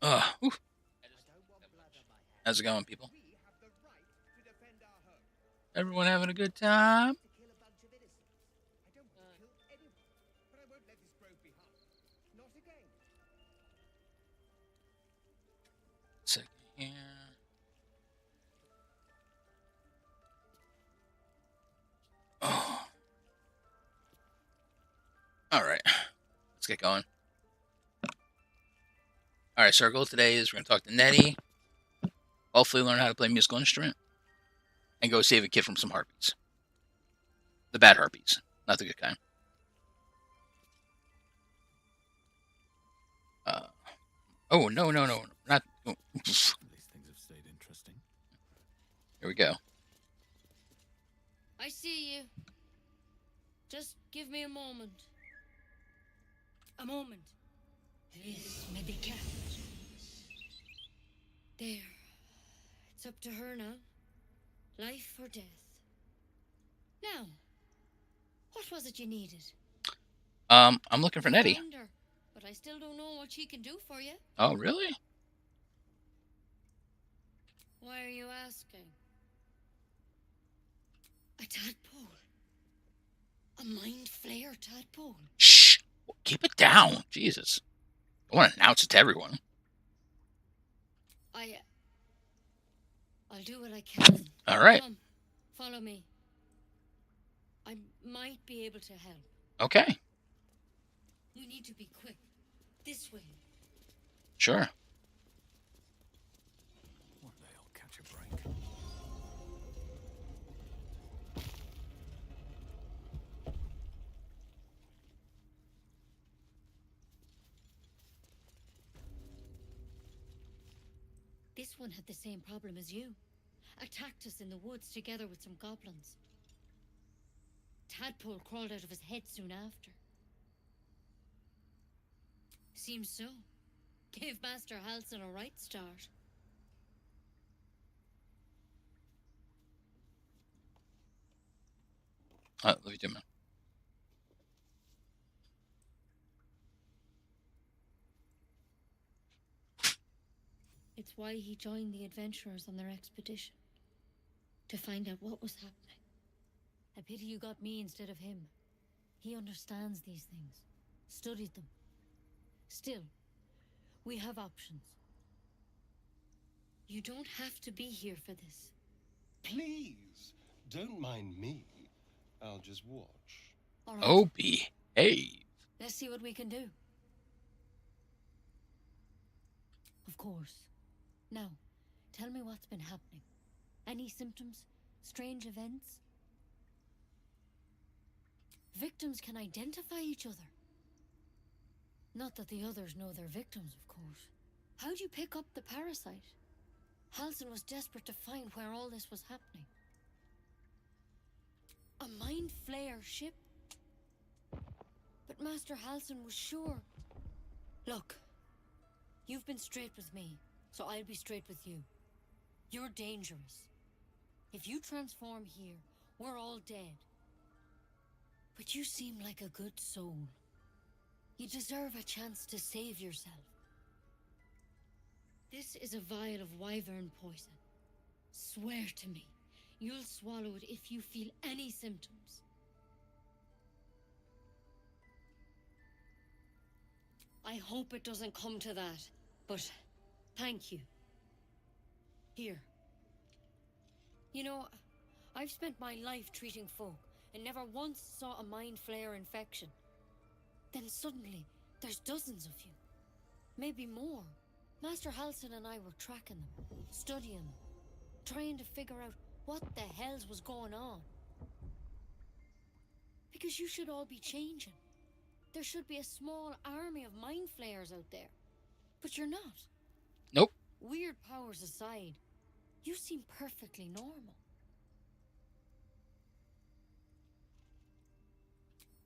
Whew. How's it going, people? Everyone having a good time? Second here. Oh. All right. Let's get going. All right, so our goal today is we're going to talk to Nettie, hopefully learn how to play a musical instrument, and go save a kid from some harpies. The bad harpies, not the good kind. Oh, no, not... Oh. These things have stayed interesting. Here we go. I see you. Just give me a moment. A moment. This may be kept. There. It's up to her now. Life or death. Now, what was it you needed? I'm looking for Nettie. Found her, but I still don't know what she can do for you. Oh, really? Why are you asking? A tadpole. A mind flayer tadpole. Shh! Keep it down. Jesus. I want to announce it to everyone. I'll do what I can. All right. Come, follow me. I might be able to help. Okay. You need to be quick. This way. Sure. One day I'll catch a break. This one had the same problem as you. Attacked us in the woods together with some goblins. Tadpole crawled out of his head soon after. Seems so. Gave Master Halsin a right start. Love you too, man. It's why he joined the adventurers on their expedition. To find out what was happening. A pity you got me instead of him. He understands these things. Studied them. Still, we have options. You don't have to be here for this. Please, don't mind me. I'll just watch. All right. Oh, behave. Let's see what we can do. Of course. Now, tell me what's been happening. Any symptoms? Strange events? Victims can identify each other. Not that the others know they're victims, of course. How'd you pick up the parasite? Halsin was desperate to find where all this was happening. A mind flayer ship? But Master Halsin was sure. Look, you've been straight with me, so I'll be straight with you. You're dangerous. If you transform here, we're all dead. But you seem like a good soul. You deserve a chance to save yourself. This is a vial of wyvern poison. Swear to me, you'll swallow it if you feel any symptoms. I hope it doesn't come to that, but thank you. Here. You know, I've spent my life treating folk and never once saw a mind flayer infection. Then suddenly, there's dozens of you. Maybe more. Master Halsin and I were tracking them, studying them, trying to figure out what the hells was going on. Because you should all be changing. There should be a small army of mind flayers out there. But you're not. Nope. Weird powers aside, you seem perfectly normal.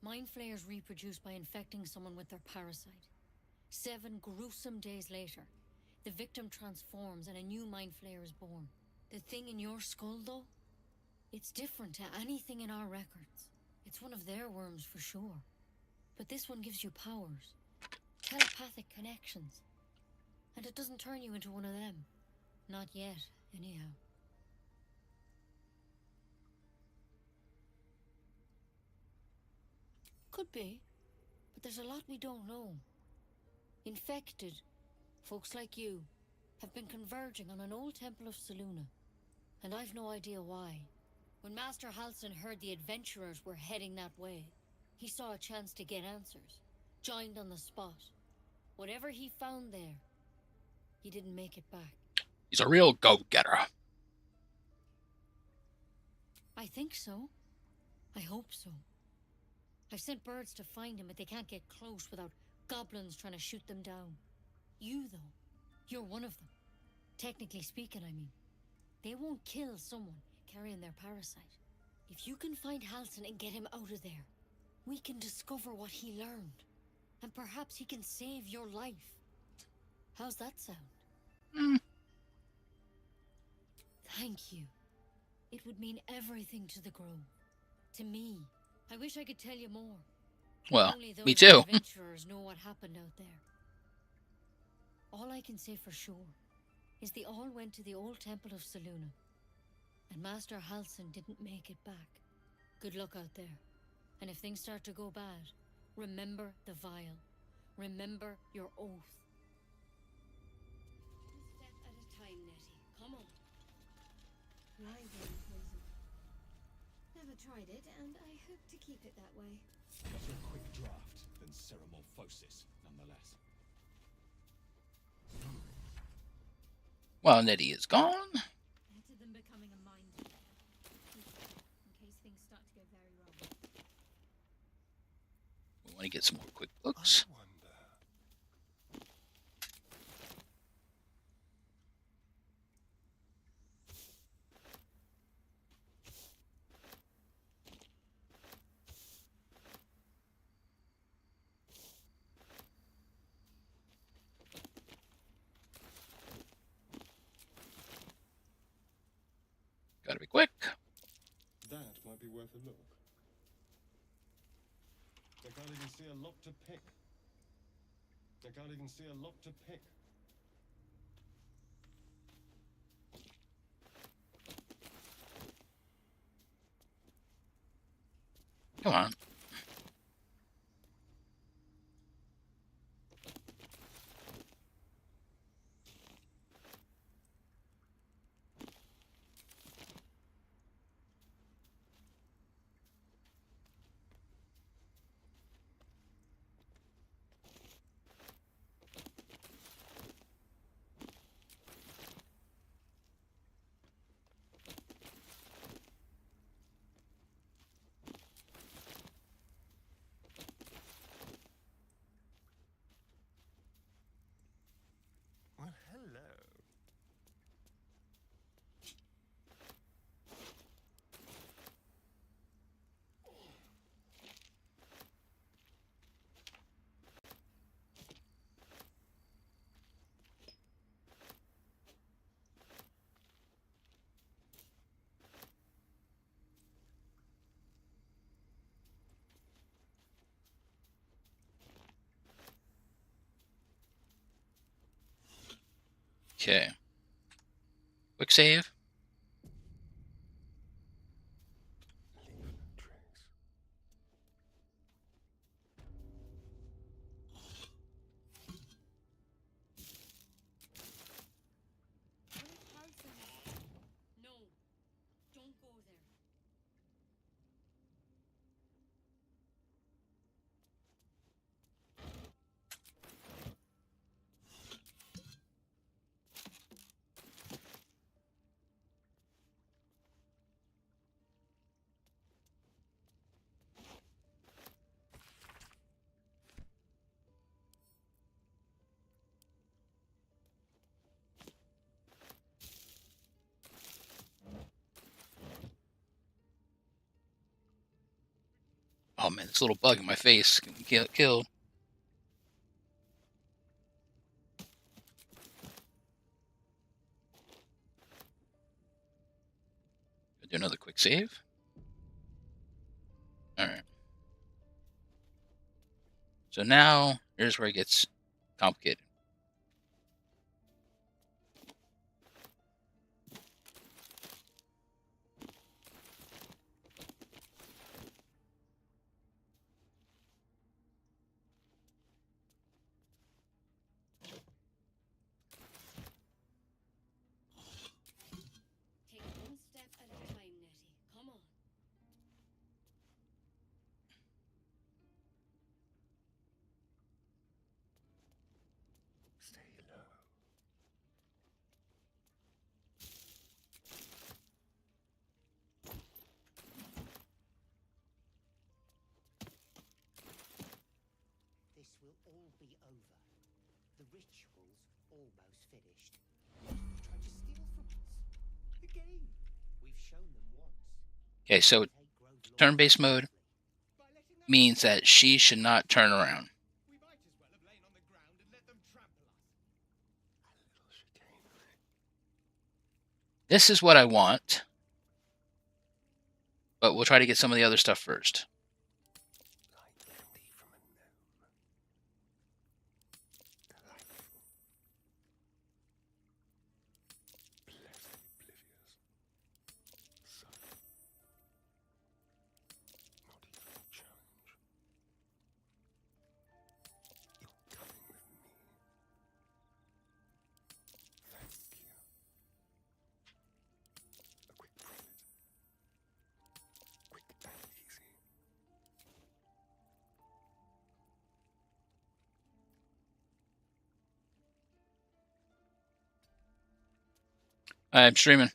Mind flayers reproduce by infecting someone with their parasite. 7 gruesome days later, the victim transforms and a new mind flayer is born. The thing in your skull, though, it's different to anything in our records. It's one of their worms for sure. But this one gives you powers. Telepathic connections. And it doesn't turn you into one of them. Not yet, anyhow. Could be, but there's a lot we don't know. Infected, folks like you, have been converging on an old temple of Selûne, and I've no idea why. When Master Halsin heard the adventurers were heading that way, he saw a chance to get answers, joined on the spot. Whatever he found there, he didn't make it back. He's a real go-getter. I think so. I hope so. I've sent birds to find him, but they can't get close without goblins trying to shoot them down. You, though, you're one of them. Technically speaking, I mean. They won't kill someone carrying their parasite. If you can find Halsin and get him out of there, we can discover what he learned. And perhaps he can save your life. How's that sound? Thank you. It would mean everything to the Grove. To me. I wish I could tell you more. Well, Only me those too. adventurers know what happened out there. All I can say for sure is they all went to the old temple of Selûne, and Master Halsin didn't make it back. Good luck out there. And if things start to go bad, remember the vial. Remember your oath. One step at a time, Nettie. Come on. Lively poison. Never tried it, and I hope to keep it that way. Better a quick draft than ceramorphosis, nonetheless. Well, Nettie is gone. Better than becoming a mind flayer. In case things start to go very wrong. We want to get some more quick books. I wonder. Gotta be quick. That might be worth a look. I can't even see a lock to pick. I can't even see a lock to pick. Come on. Well, hello. Okay. Quick save. Leaf tricks. What if Halsin... No. Don't go there. Oh man, this little bug in my face can get killed. Do another quick save. Alright. So now, here's where it gets complicated. This will all be over. The ritual's almost finished. They've tried to steal from us. Again. We've shown them once. Okay, so turn-based mode means that she should not turn around. We might as well have lain on the ground and let them trample us. This is what I want, but we'll try to get some of the other stuff first. I'm streaming.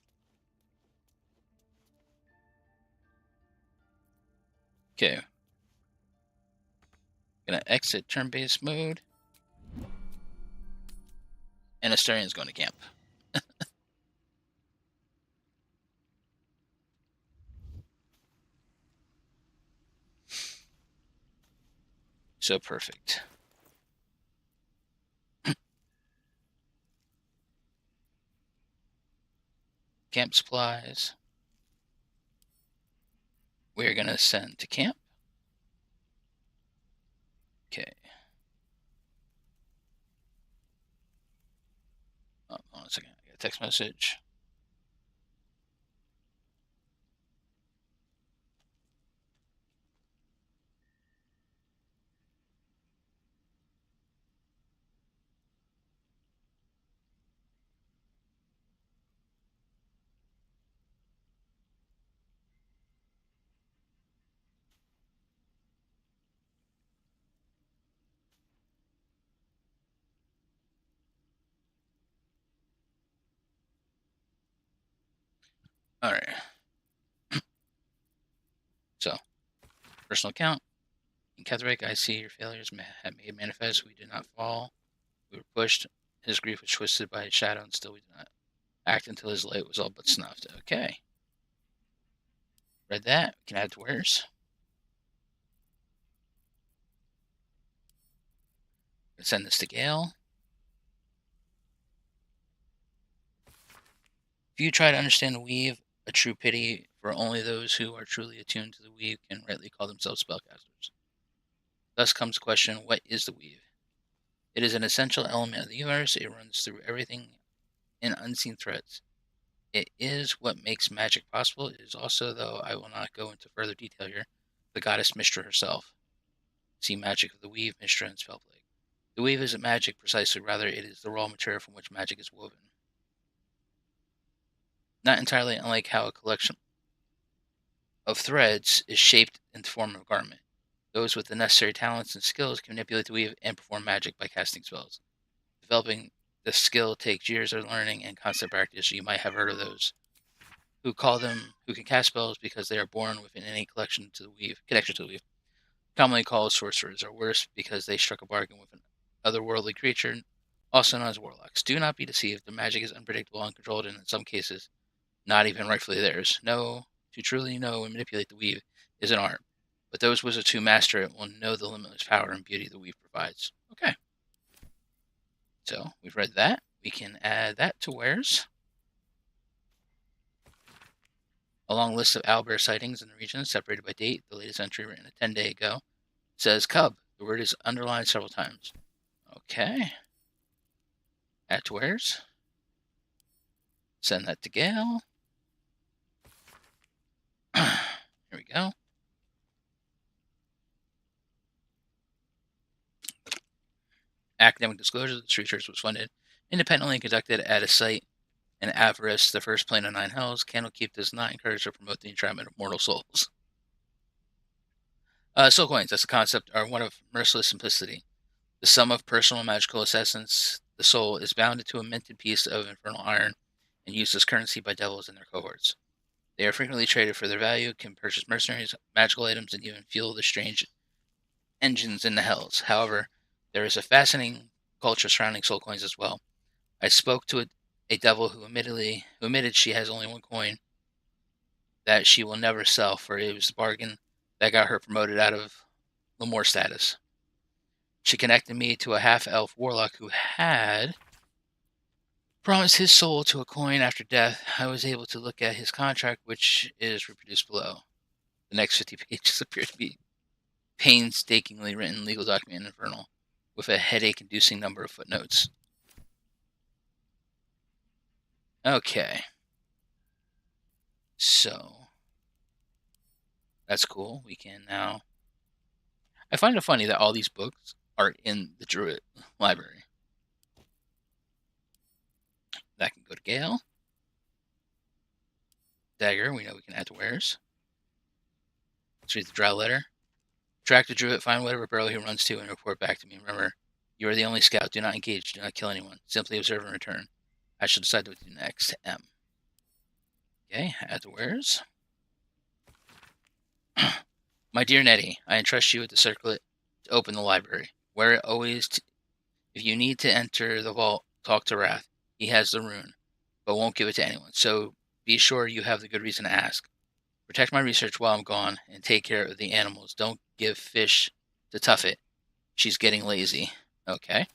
Okay. Gonna exit turn-based mode. And Asterian's going to camp. So perfect. Camp supplies. We're going to send to camp. Okay. Oh, hold on a second. I got a text message. All right. So, personal account. In Ketheric, I see your failures have made manifest. We did not fall. We were pushed. His grief was twisted by his shadow, and still we did not act until his light was all but snuffed. Okay. Read that. We can add to wares. Let's send this to Gale. If you try to understand the weave, a true pity for only those who are truly attuned to the weave can rightly call themselves spellcasters. Thus comes the question, what is the weave? It is an essential element of the universe. It runs through everything in unseen threads. It is what makes magic possible. It is also, though I will not go into further detail here, the goddess Mystra herself. See Magic of the Weave, Mystra and Spellplague. The weave isn't magic precisely, rather it is the raw material from which magic is woven. Not entirely unlike how a collection of threads is shaped in the form of a garment. Those with the necessary talents and skills can manipulate the weave and perform magic by casting spells. Developing this skill takes years of learning and constant practice. You might have heard of those who can cast spells because they are born with an innate connection to the weave, commonly called sorcerers, or worse, because they struck a bargain with an otherworldly creature, also known as warlocks. Do not be deceived. The magic is unpredictable, uncontrolled, and in some cases, not even rightfully theirs. No, to truly know and manipulate the weave is an art, but those wizards who master it will know the limitless power and beauty the weave provides. Okay. So, we've read that. We can add that to wares. A long list of owlbear sightings in the region, separated by date. The latest entry, written 10 days ago, says cub. The word is underlined several times. Okay. Add to wares. Send that to Gale. Here we go. Academic disclosure: this research was funded independently and conducted at a site in Avarice, the first plane of 9 hells. Candlekeep does not encourage or promote the entrapment of mortal souls. Soul coins, that's the concept, are one of merciless simplicity. The sum of personal magical essence, the soul, is bounded to a minted piece of infernal iron and used as currency by devils and their cohorts. They are frequently traded for their value, can purchase mercenaries, magical items, and even fuel the strange engines in the hells. However, there is a fascinating culture surrounding soul coins as well. I spoke to a devil who admitted she has only one coin that she will never sell, for it was the bargain that got her promoted out of Lemore status. She connected me to a half-elf warlock who had promised his soul to a coin after death. I was able to look at his contract, which is reproduced below. The next 50 pages appear to be painstakingly written legal document infernal, with a headache-inducing number of footnotes. Okay. So, that's cool. We can now... I find it funny that all these books are in the Druid library. That can go to Gale. Dagger, we know we can add to wares. Let's read the Drow letter. Track the Druid, find whatever burrow he runs to, and report back to me. Remember, you are the only scout. Do not engage. Do not kill anyone. Simply observe and return. I shall decide what to do next. M. Okay, add to wares. My dear Nettie, I entrust you with the circlet to open the library. Wear it always. If you need to enter the vault, talk to Wrath. He has the rune, but won't give it to anyone. So be sure you have the good reason to ask. Protect my research while I'm gone, and take care of the animals. Don't give fish to Tuffet. She's getting lazy. Okay.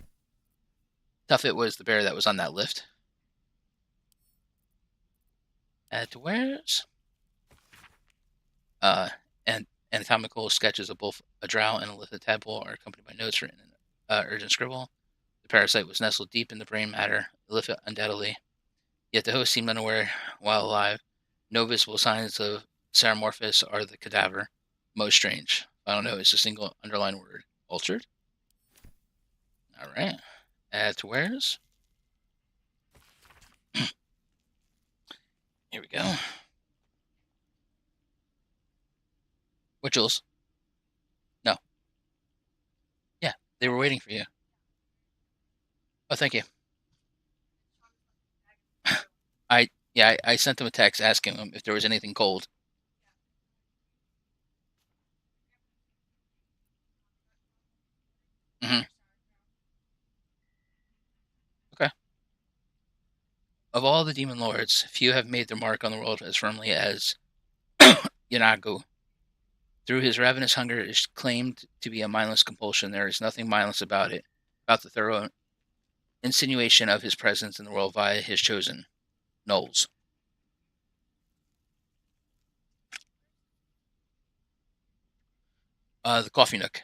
Tuffet was the bear that was on that lift. Add to wares. And anatomical sketches of both a drow and a lithe tadpole are accompanied by notes written in urgent scribble. The parasite was nestled deep in the brain matter, lithe undoubtedly. Yet the host seemed unaware while alive. No visible signs of Ceramorphous are the cadaver. Most strange. I don't know, it's a single underlined word. Altered? Alright. Add to wares. Here we go. What, Jules? No. Yeah, they were waiting for you. Oh, thank you. I sent them a text asking them if there was anything cold. Mm-hmm. Okay. Of all the demon lords, few have made their mark on the world as firmly as Yanagu. Through his ravenous hunger is claimed to be a mindless compulsion. There is nothing mindless about it, about the thorough insinuation of his presence in the world via his chosen, Knowles. The coffee nook.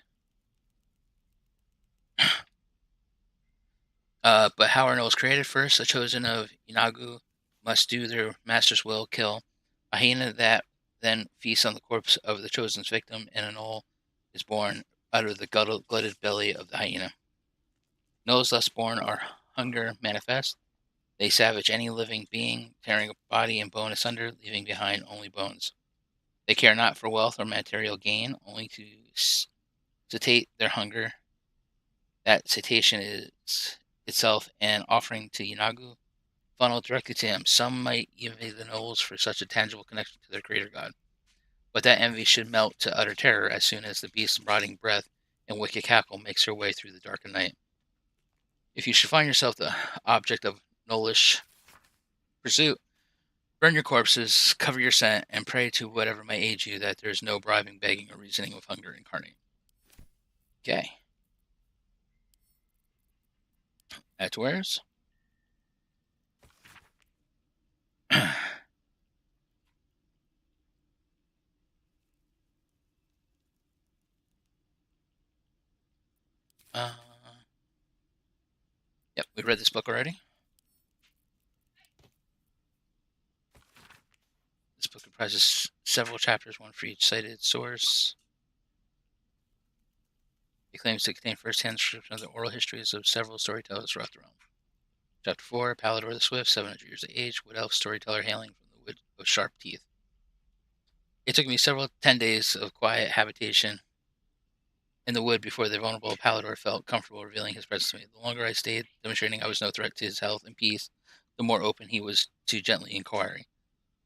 But how are Knowles created? First, a chosen of Inagu must do their master's will, kill a hyena that then feasts on the corpse of the chosen's victim, and a knoll is born out of the glutted belly of the hyena. Knowles thus born are hunger manifest. They savage any living being, tearing body and bone asunder, leaving behind only bones. They care not for wealth or material gain, only to satiate their hunger. That satiation is itself an offering to Yanagu, funneled directly to him. Some might envy the Knowles for such a tangible connection to their creator god, but that envy should melt to utter terror as soon as the beast's rotting breath and wicked cackle makes her way through the dark of night. If you should find yourself the object of Knowlish pursuit, burn your corpses, cover your scent, and pray to whatever may aid you that there is no bribing, begging, or reasoning of hunger incarnate. Okay. Add to wares. Yep, we read this book already. This book comprises several chapters, one for each cited source. It claims to contain first-hand description of the oral histories of several storytellers throughout the realm. Chapter 4, Baldur the Swift, 700 years of age, wood elf storyteller hailing from the wood of sharp teeth. It took me 10 days of quiet habitation in the wood before the vulnerable Baldur felt comfortable revealing his presence to me. The longer I stayed, demonstrating I was no threat to his health and peace, the more open he was to gently inquiring.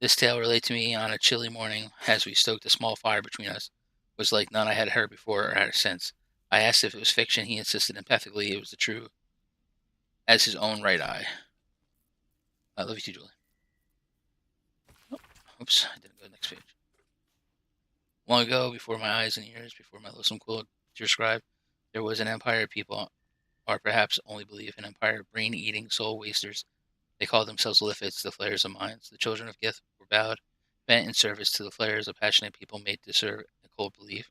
This tale, relayed to me on a chilly morning as we stoked a small fire between us, was like none I had heard before or had since. I asked if it was fiction. He insisted empathically it was the true as his own right eye. I love you too, Julie. Oh, oops, I didn't go to the next page. Long ago, before my eyes and ears, before my lonesome quill to describe, there was an empire of people, or perhaps only believe an empire of brain-eating soul wasters. They called themselves Lithids, the flayers of minds. The children of Gith were bowed, bent in service to the flayers, a passionate people made to serve a cold belief.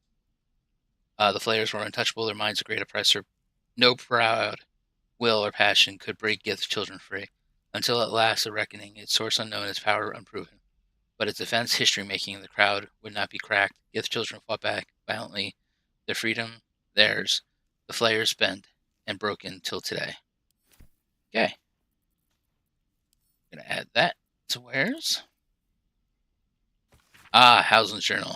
The flayers were untouchable, their minds a great oppressor. No proud will or passion could break Gith's children free, until at last a reckoning, its source unknown, its power unproven. But its defense history-making, the crowd would not be cracked. Gith children fought back violently. Their freedom, theirs, the flayers bent and broken till today. Okay. I'm going to add that to where's? Hausen's journal.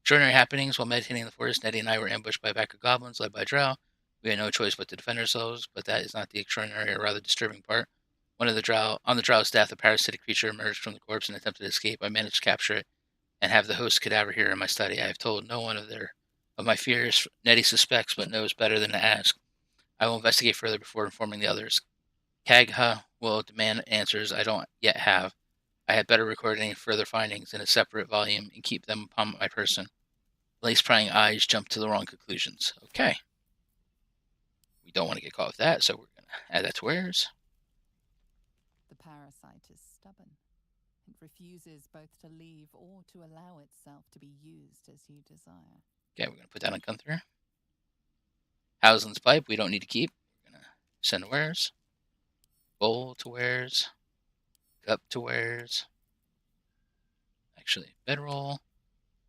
Extraordinary happenings while meditating in the forest. Nettie and I were ambushed by a pack of goblins led by Drow. We had no choice but to defend ourselves, but that is not the extraordinary or rather disturbing part. On the Drow's death, a parasitic creature emerged from the corpse and attempted to escape. I managed to capture it and have the host's cadaver here in my study. I have told no one of my fears. Nettie suspects, but knows better than to ask. I will investigate further before informing the others. Kagha will demand answers I don't yet have. I had better record any further findings in a separate volume and keep them upon my person. Lace-prying eyes jump to the wrong conclusions. Okay. We don't want to get caught with that, so we're going to add that to where's. The parasite is stubborn. It refuses both to leave or to allow itself to be used as you desire. Okay, we're going to put that on Gunther. Hausen's pipe, we don't need to keep. We're going to send to where's. Bowl to where's. Cup to where's. Actually, bedroll.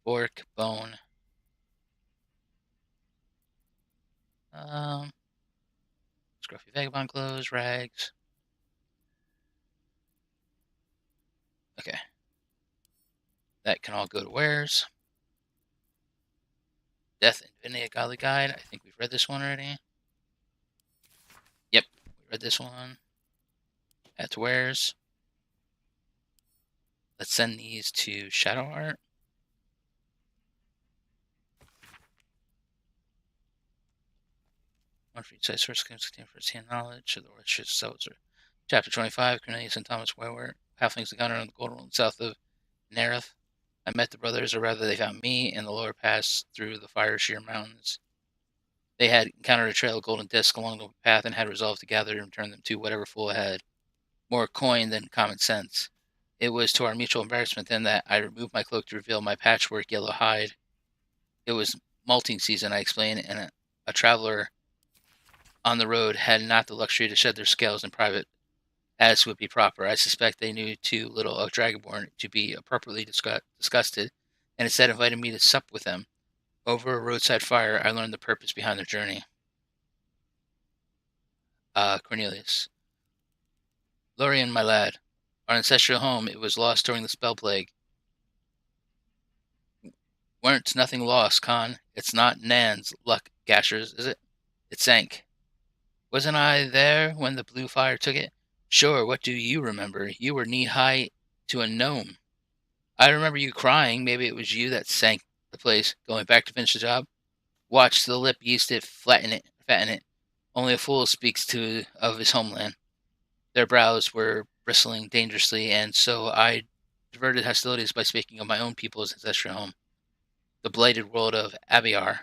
Fork, bone. Scruffy vagabond clothes, rags. Okay. That can all go to where's. Death and Divinity, a Godly Guide. I think we've read this one already. Yep, we read this one. Add to where's. Let's send these to Shadow Art. One for each side source contain first-hand knowledge of the Orchard Seltzer. Chapter 25, Cornelius and Thomas Wewart, halflings encountered on the Golden Road south of Nereth. I met the brothers, or rather they found me, in the lower pass through the Fire Sheer Mountains. They had encountered a trail of golden discs along the path and had resolved to gather and return them to whatever fool ahead. More coin than common sense. It was to our mutual embarrassment then that I removed my cloak to reveal my patchwork yellow hide. It was malting season, I explained, and a traveler on the road had not the luxury to shed their scales in private, as would be proper. I suspect they knew too little of Dragonborn to be appropriately disgusted, and instead invited me to sup with them. Over a roadside fire, I learned the purpose behind their journey. Cornelius. Lorien, my lad. Our ancestral home, it was lost during the spell plague. Weren't nothing lost, Con. It's not Nan's luck, Gashers, is it? It sank. Wasn't I there when the blue fire took it? Sure, what do you remember? You were knee-high to a gnome. I remember you crying. Maybe it was you that sank the place, going back to finish the job. Watch the lip yeast it, fatten it. Only a fool speaks of his homeland. Their brows were bristling dangerously, and so I diverted hostilities by speaking of my own people's ancestral home, the blighted world of Abiar,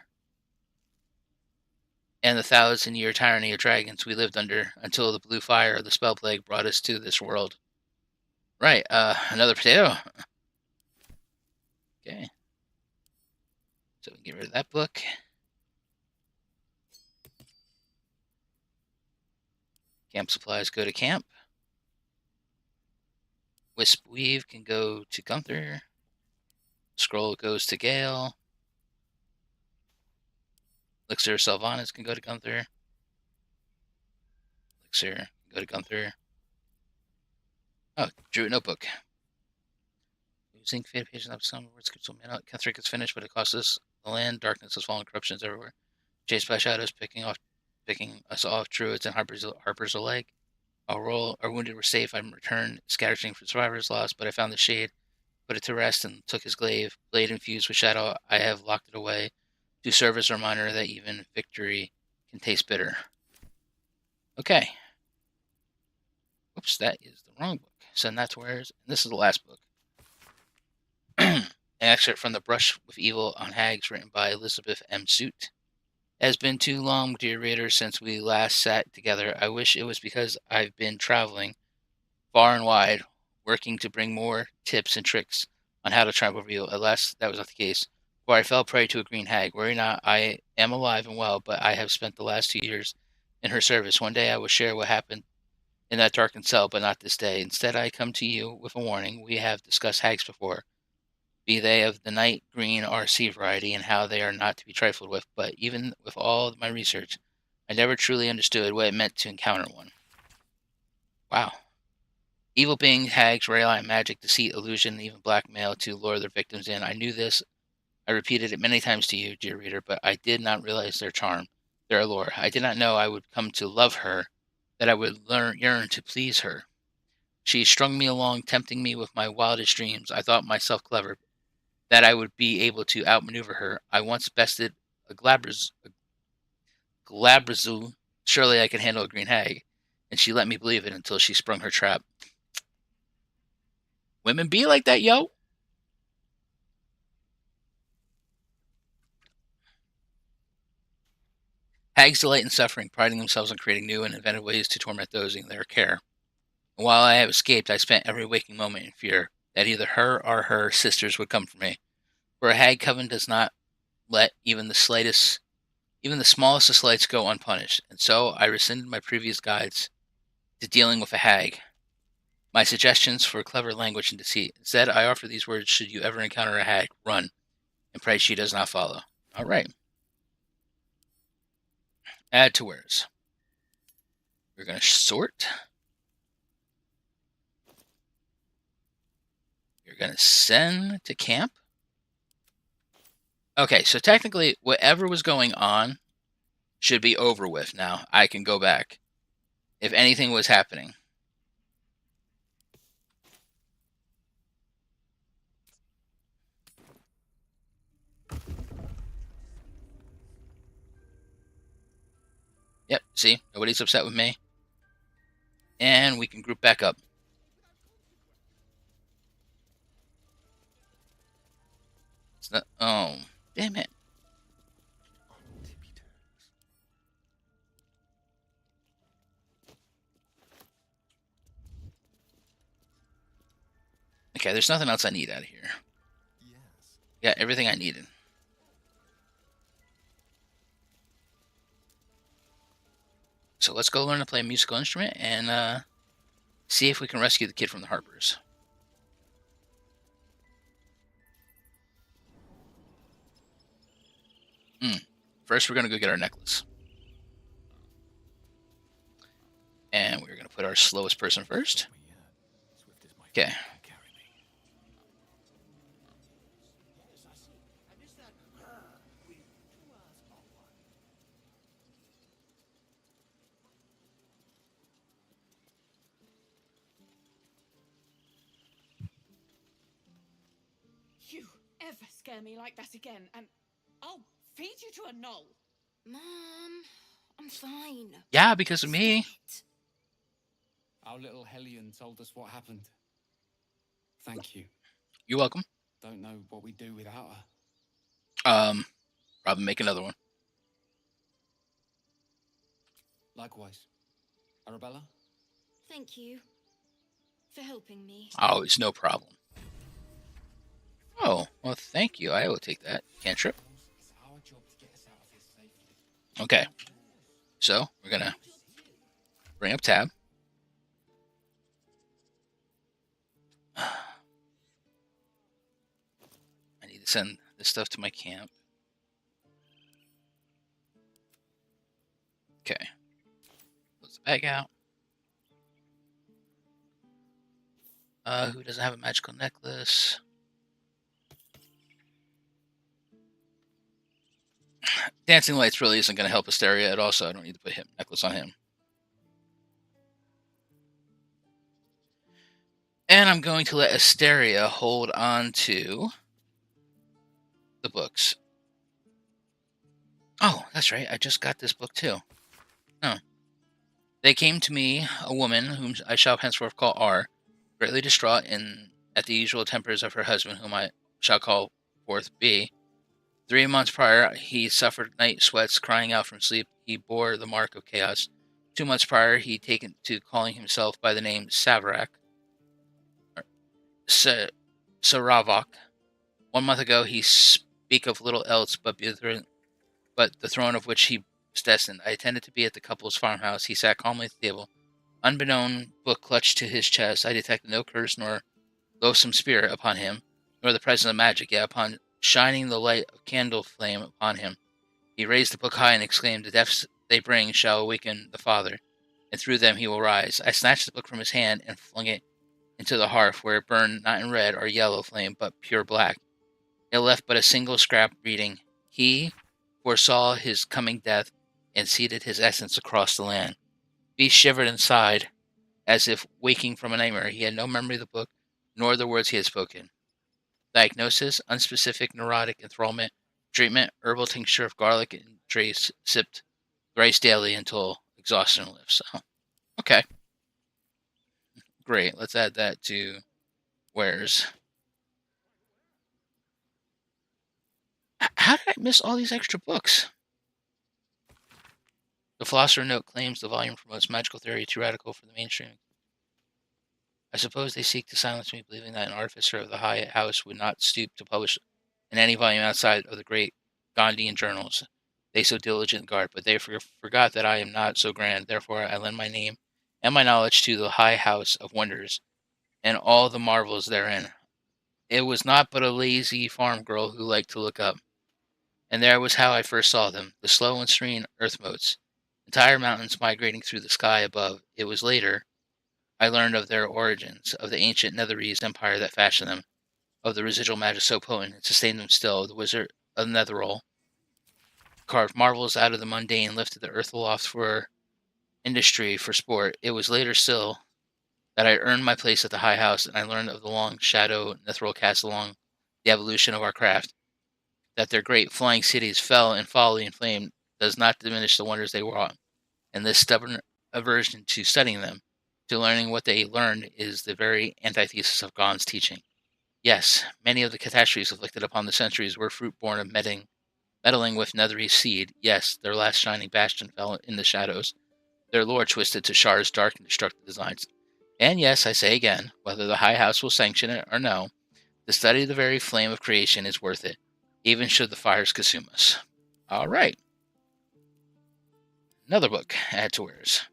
and the 1,000-year tyranny of dragons we lived under until the blue fire of the spell plague brought us to this world. Right, another potato. Okay. So we can get rid of that book. Camp supplies go to camp. Wisp Weave can go to Gunther. Scroll goes to Gale. Elixir Sylvanas can go to Gunther. Elixir can go to Gunther. Oh, Druid Notebook. Using faded pages up some words could still out. Ketheric is finished, but it costs us the land. Darkness has fallen, corruptions everywhere. Chased by shadows, picking us off. Druids and Harper's a leg. Our wounded were safe. I'm returned, scattering for survivors lost, but I found the shade, put it to rest, and took his glaive. Blade infused with shadow, I have locked it away. to serve as a reminder that even victory can taste bitter. Okay. Oops, that is the wrong book. Send that to where's. This is the last book. An excerpt from The Brush with Evil on Hags, written by Elizabeth M. Suit. It has been too long, dear reader, since we last sat together. I wish it was because I've been traveling far and wide, working to bring more tips and tricks on how to travel for you. Alas, that was not the case. For I fell prey to a green hag. Worry not, I am alive and well, but I have spent the last 2 years in her service. One day I will share what happened in that darkened cell, but not this day. Instead, I come to you with a warning. We have discussed hags before, be they of the night green or sea variety, and how they are not to be trifled with. But even with all my research, I never truly understood what it meant to encounter one. Wow. Evil beings, hags, rely on magic, deceit, illusion, and even blackmail to lure their victims in. I knew this. I repeated it many times to you, dear reader, but I did not realize their charm, their allure. I did not know I would come to love her, that I would yearn to please her. She strung me along, tempting me with my wildest dreams. I thought myself clever, that I would be able to outmaneuver her. I once bested a Glabrazoo. Surely I could handle a green hag, and she let me believe it until she sprung her trap. Women be like that, yo. Hags delight in suffering, priding themselves on creating new and inventive ways to torment those in their care. And while I have escaped, I spent every waking moment in fear that either her or her sisters would come for me. For a hag coven does not let even the smallest of slights go unpunished, and so I rescinded my previous guides to dealing with a hag, my suggestions for clever language and deceit. Instead, I offer these words: should you ever encounter a hag, run, and pray she does not follow. All right. Add to where's. We're going to sort. You're going to send to camp. Okay, so technically, whatever was going on should be over with now. I can go back if anything was happening. Yep, see? Nobody's upset with me. And we can group back up. It's not, oh, damn it. Okay, there's nothing else I need out of here. Got everything I needed. So let's go learn to play a musical instrument and see if we can rescue the kid from the Harpers. First, we're going to go get our necklace. And we're going to put our slowest person first. Okay. You ever scare me like that again, and I'll feed you to a knoll. Mom, I'm fine. Yeah, because of me. Stop it. Our little Hellion told us what happened. Thank you. You're welcome. Don't know what we'd do without her. Probably make another one. Likewise. Arabella? Thank you for helping me. Oh, it's no problem. Oh, well, thank you. I will take that. Cantrip. Okay. So, we're going to bring up tab. I need to send this stuff to my camp. Okay. Close the bag out. Who doesn't have a magical necklace? Dancing Lights really isn't going to help Asteria at all, so I don't need to put him necklace on him. And I'm going to let Asteria hold on to the books. Oh, that's right. I just got this book too. Oh. They came to me, a woman whom I shall henceforth call R, greatly distraught in at the usual tempers of her husband, whom I shall call forth B. 3 months prior, he suffered night sweats, crying out from sleep. He bore the mark of chaos. 2 months prior, he taken to calling himself by the name Savrak, or Saravak. 1 month ago, he speak of little else but the throne of which he was destined. I attended to be at the couple's farmhouse. He sat calmly at the table, unbeknown, book clutched to his chest. I detected no curse nor loathsome spirit upon him, nor the presence of magic. Yet upon shining the light of candle flame upon him, he raised the book high and exclaimed, "The deaths they bring shall awaken the Father, and through them he will rise." I snatched the book from his hand and flung it into the hearth, where it burned not in red or yellow flame, but pure black. It left but a single scrap reading, "He foresaw his coming death and seeded his essence across the land." He shivered and sighed, as if waking from a nightmare. He had no memory of the book, nor the words he had spoken. Diagnosis: unspecific neurotic enthrallment. Treatment: herbal tincture of garlic and trace sipped thrice daily until exhaustion lifts. Oh, okay. Great. Let's add that to wares. How did I miss all these extra books? The Philosopher Note claims the volume promotes magical theory too radical for the mainstream. I suppose they seek to silence me, believing that an artificer of the high house would not stoop to publish in any volume outside of the great Gandhian journals they so diligently guard. But they forgot that I am not so grand. Therefore, I lend my name and my knowledge to the high house of wonders and all the marvels therein. It was not but a lazy farm girl who liked to look up. And there was how I first saw them, the slow and serene earth motes, entire mountains migrating through the sky above. It was later I learned of their origins, of the ancient Netherese empire that fashioned them, of the residual magic so potent it sustained them still. The wizard of Netherall carved marvels out of the mundane, lifted the earth aloft for industry, for sport. It was later still that I earned my place at the high house, and I learned of the long shadow Netherall cast along the evolution of our craft. That their great flying cities fell in folly and flame does not diminish the wonders they wrought, and this stubborn aversion to studying them, to learning what they learned, is the very antithesis of Gon's teaching. Yes, many of the catastrophes afflicted upon the centuries were fruit born of meddling with Netherese seed. Yes, their last shining bastion fell in the shadows, their lore twisted to Shar's dark and destructive designs. And yes, I say again, whether the High House will sanction it or no, to study the very flame of creation is worth it, even should the fires consume us. All right. Another book, add to wares.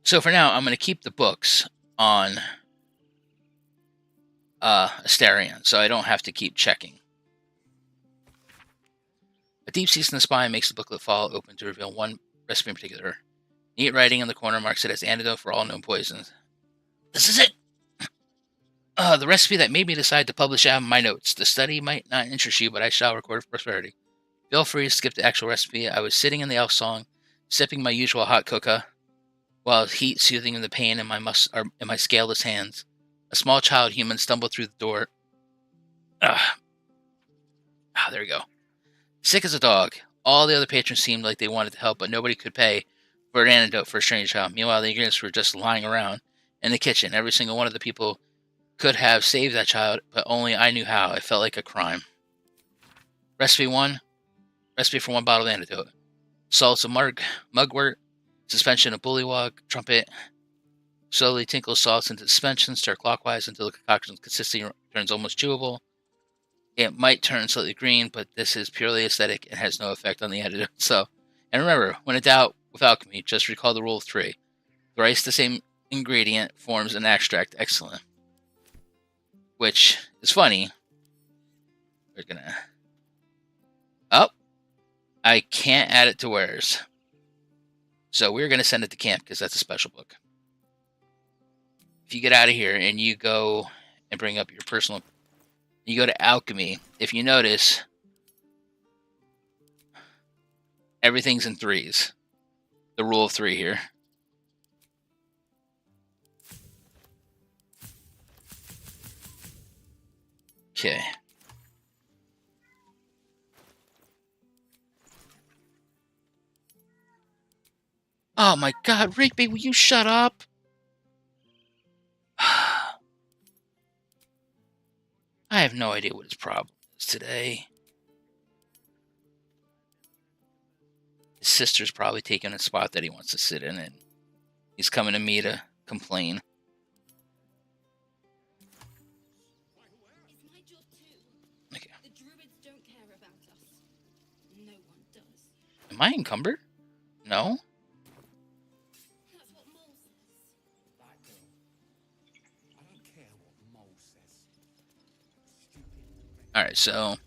So for now, I'm going to keep the books on Asterion, so I don't have to keep checking. A deep cease in the spine makes the booklet fall open to reveal one recipe in particular. Neat writing in the corner marks it as antidote for all known poisons. This is it! The recipe that made me decide to publish out my notes. The study might not interest you, but I shall record for prosperity. Feel free to skip the actual recipe. I was sitting in the elf song, sipping my usual hot cocoa, while heat soothing the pain in my scaleless hands. A small child human stumbled through the door. There we go. Sick as a dog. All the other patrons seemed like they wanted to help, but nobody could pay for an antidote for a strange child. Meanwhile, the ingredients were just lying around in the kitchen. Every single one of the people could have saved that child, but only I knew how. It felt like a crime. Recipe 1. Recipe for 1 bottle of antidote. Salts of mugwort, suspension of bullywug, trumpet. Slowly tinkle salts into suspension, stir clockwise until the concoction's consistency turns almost chewable. It might turn slightly green, but this is purely aesthetic and has no effect on the antidote. So, and remember, when in doubt with alchemy, just recall the rule of 3. Thrice the same ingredient forms an extract. Excellent. Which is funny. We're gonna... Oh! I can't add it to wares. So we're going to send it to camp because that's a special book. If you get out of here and you go and bring up your personal... You go to alchemy. If you notice, everything's in 3s. The rule of 3 here. Okay. Oh my god, Rigby, will you shut up? I have no idea what his problem is today. His sister's probably taking a spot that he wants to sit in, and he's coming to me to complain. It's my job too. Okay. The druids don't care about us. No one does. Am I encumbered? No? That's what Mole says. That girl. I don't care what Mole says. Stupid. Alright, so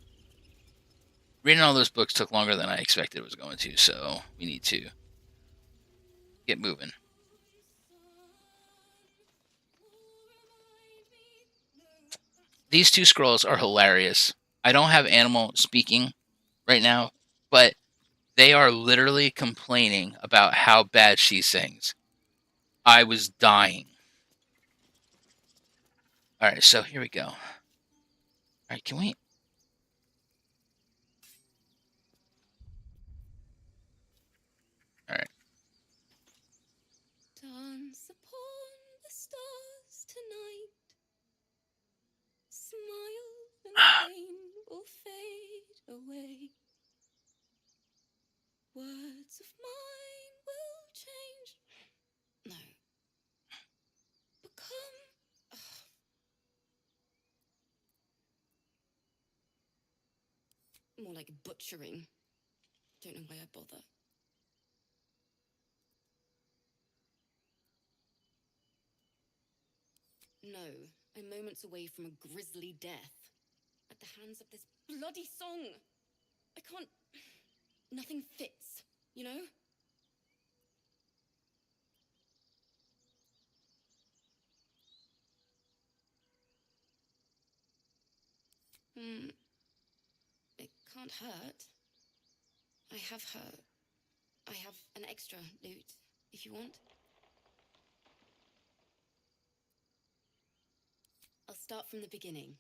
reading all those books took longer than I expected it was going to, so we need to get moving. These two scrolls are hilarious. I don't have Animal speaking right now, but they are literally complaining about how bad she sings. I was dying. Alright, so here we go. Alright, can we... Alright. Dance upon the stars tonight. Smile and pain will fade away. Words of mine will change. No. Become. More like butchering. Don't know why I bother. No, I'm moments away from a grisly death. At the hands of this bloody song. I can't. Nothing fits, you know? It can't hurt. I have her. I have an extra loot, if you want. I'll start from the beginning.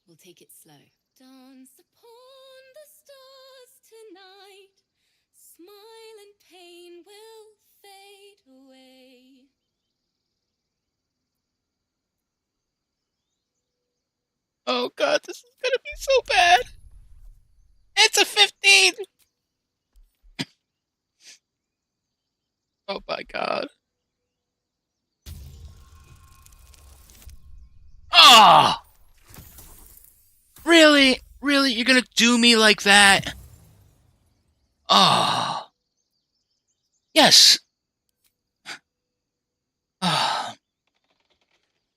We'll take it slow. Dance upon the stars tonight. Smile and pain will fade away. Oh god, this is gonna be so bad. It's a 15! Oh my god. Oh! Really? Really? You're gonna do me like that? Oh. Yes. Oh.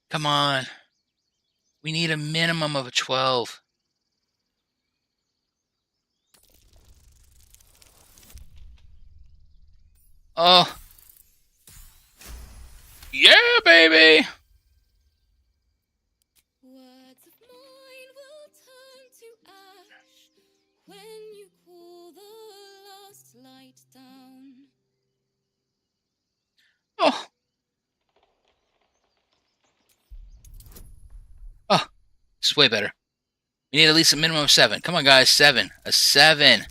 Come on. We need a minimum of a 12. Oh. Yeah, baby! Words of mine will turn to ash when you call the last light down. Oh. Oh. This is way better. We need at least a minimum of 7. Come on, guys. 7. A 7.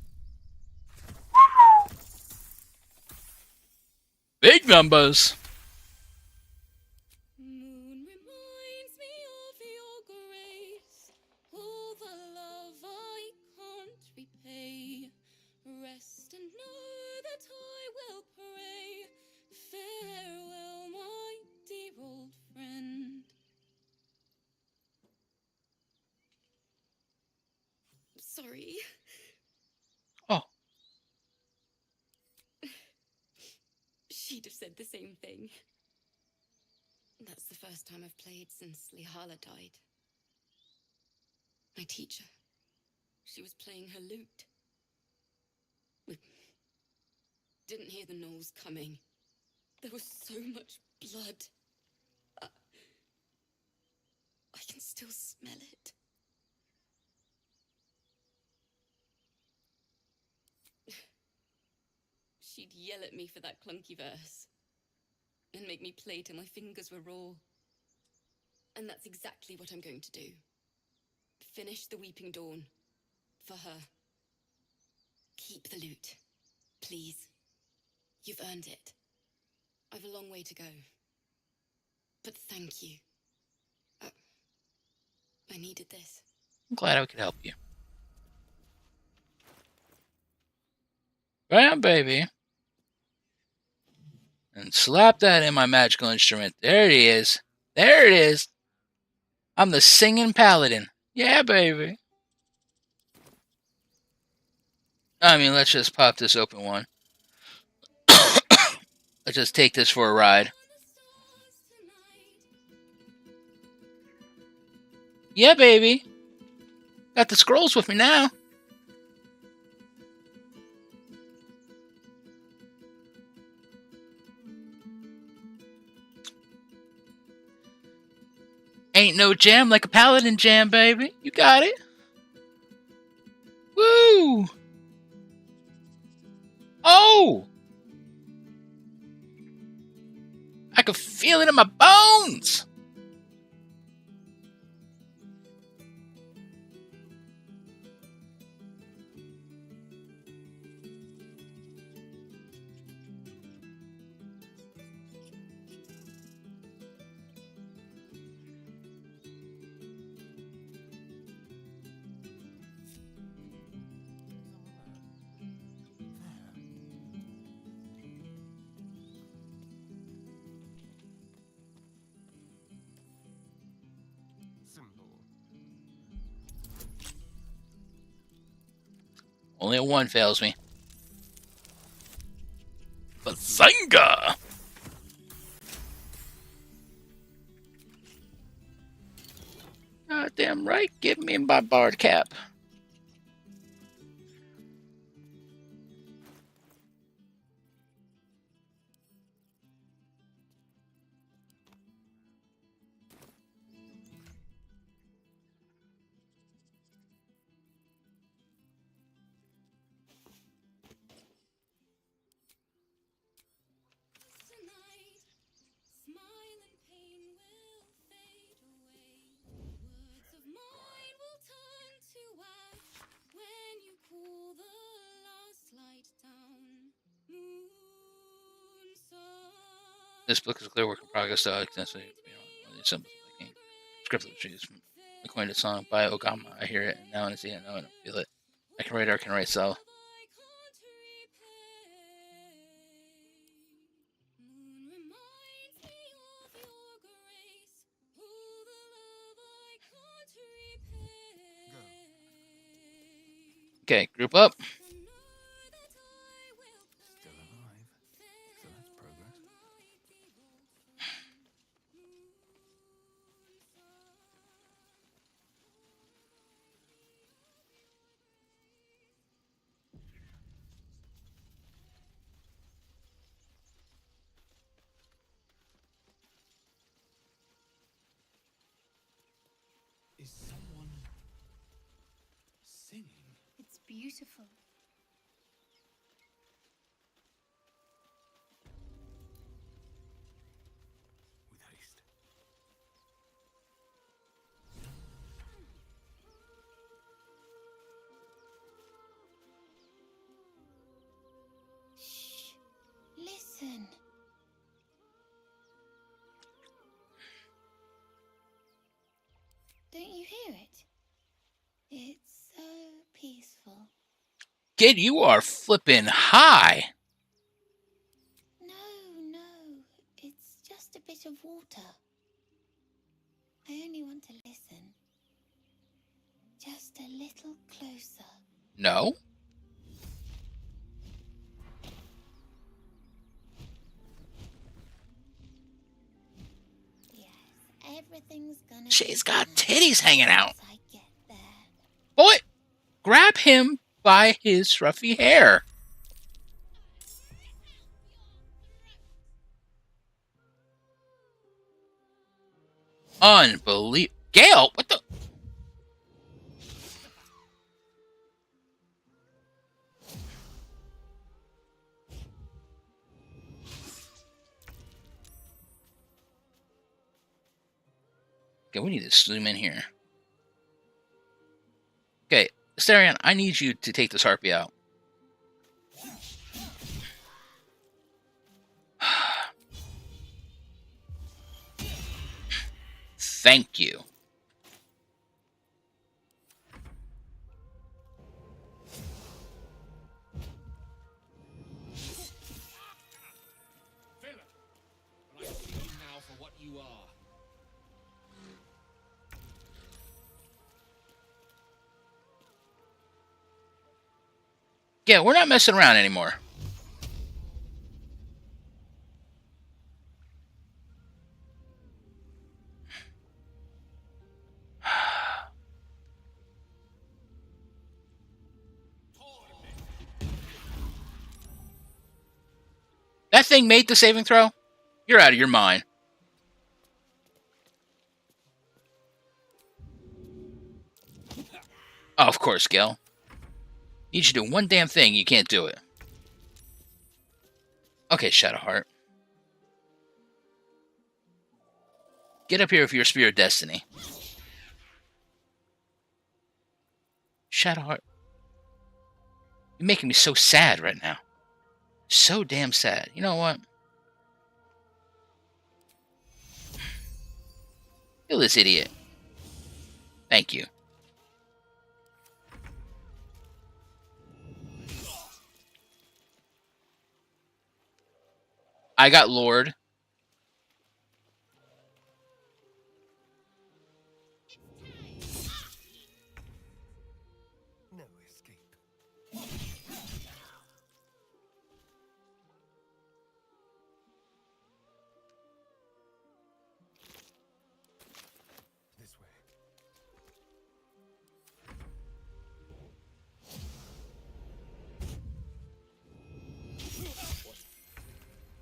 Big numbers. Moon reminds me of your grace, all the love I can't repay. Rest and know that I will pray. Farewell, my dear old friend. Sorry. Oh. She'd have said the same thing. That's the first time I've played since Lihala died. My teacher. She was playing her lute. We didn't hear the gnolls coming. There was so much blood. I can still smell it. She'd yell at me for that clunky verse and make me play till my fingers were raw. And that's exactly what I'm going to do. Finish the Weeping Dawn. For her. Keep the loot. Please. You've earned it. I've a long way to go. But thank you. I needed this. I'm glad I could help you. Bam, baby. And slap that in my magical instrument. There it is. There it is. I'm the singing paladin. Yeah, baby. I mean, let's just pop this open one. Let's just take this for a ride. Yeah, baby. Got the scrolls with me now. Ain't no jam like a paladin jam, baby. You got it. Woo! Oh! I can feel it in my bones! Simple. Only a one fails me. Bazanga! Damn right, give me my bard cap. This book is a clear work in progress, so extensively one of the symbols of the king. Script trees from the coined song by Ogama. I hear it, and now I see it, now I don't feel it. I can write so. Okay, group up. Still alive. So that's progress. Is someone singing? It's beautiful. With haste. Shh. Listen. Don't you hear it? It's so peaceful. Kid, you are flipping high. No, it's just a bit of water. I only want to listen. Just a little closer. No. Yes, everything's gonna She's be got fine titties hanging out. once I get there. Boy, grab him by his scruffy hair. Unbelievable. Gale, what the? Okay, we need to zoom in here. Okay, Asterion, I need you to take this harpy out. Thank you. Villain! But I see you now for what you are. Yeah, we're not messing around anymore. That thing made the saving throw? You're out of your mind. Oh, of course, Gil. Need you to do one damn thing, you can't do it. Okay, Shadowheart. Get up here with your Spear of Destiny. Shadowheart. You're making me so sad right now. So damn sad. You know what? Kill this idiot. Thank you. I got Lord. No escape. This way.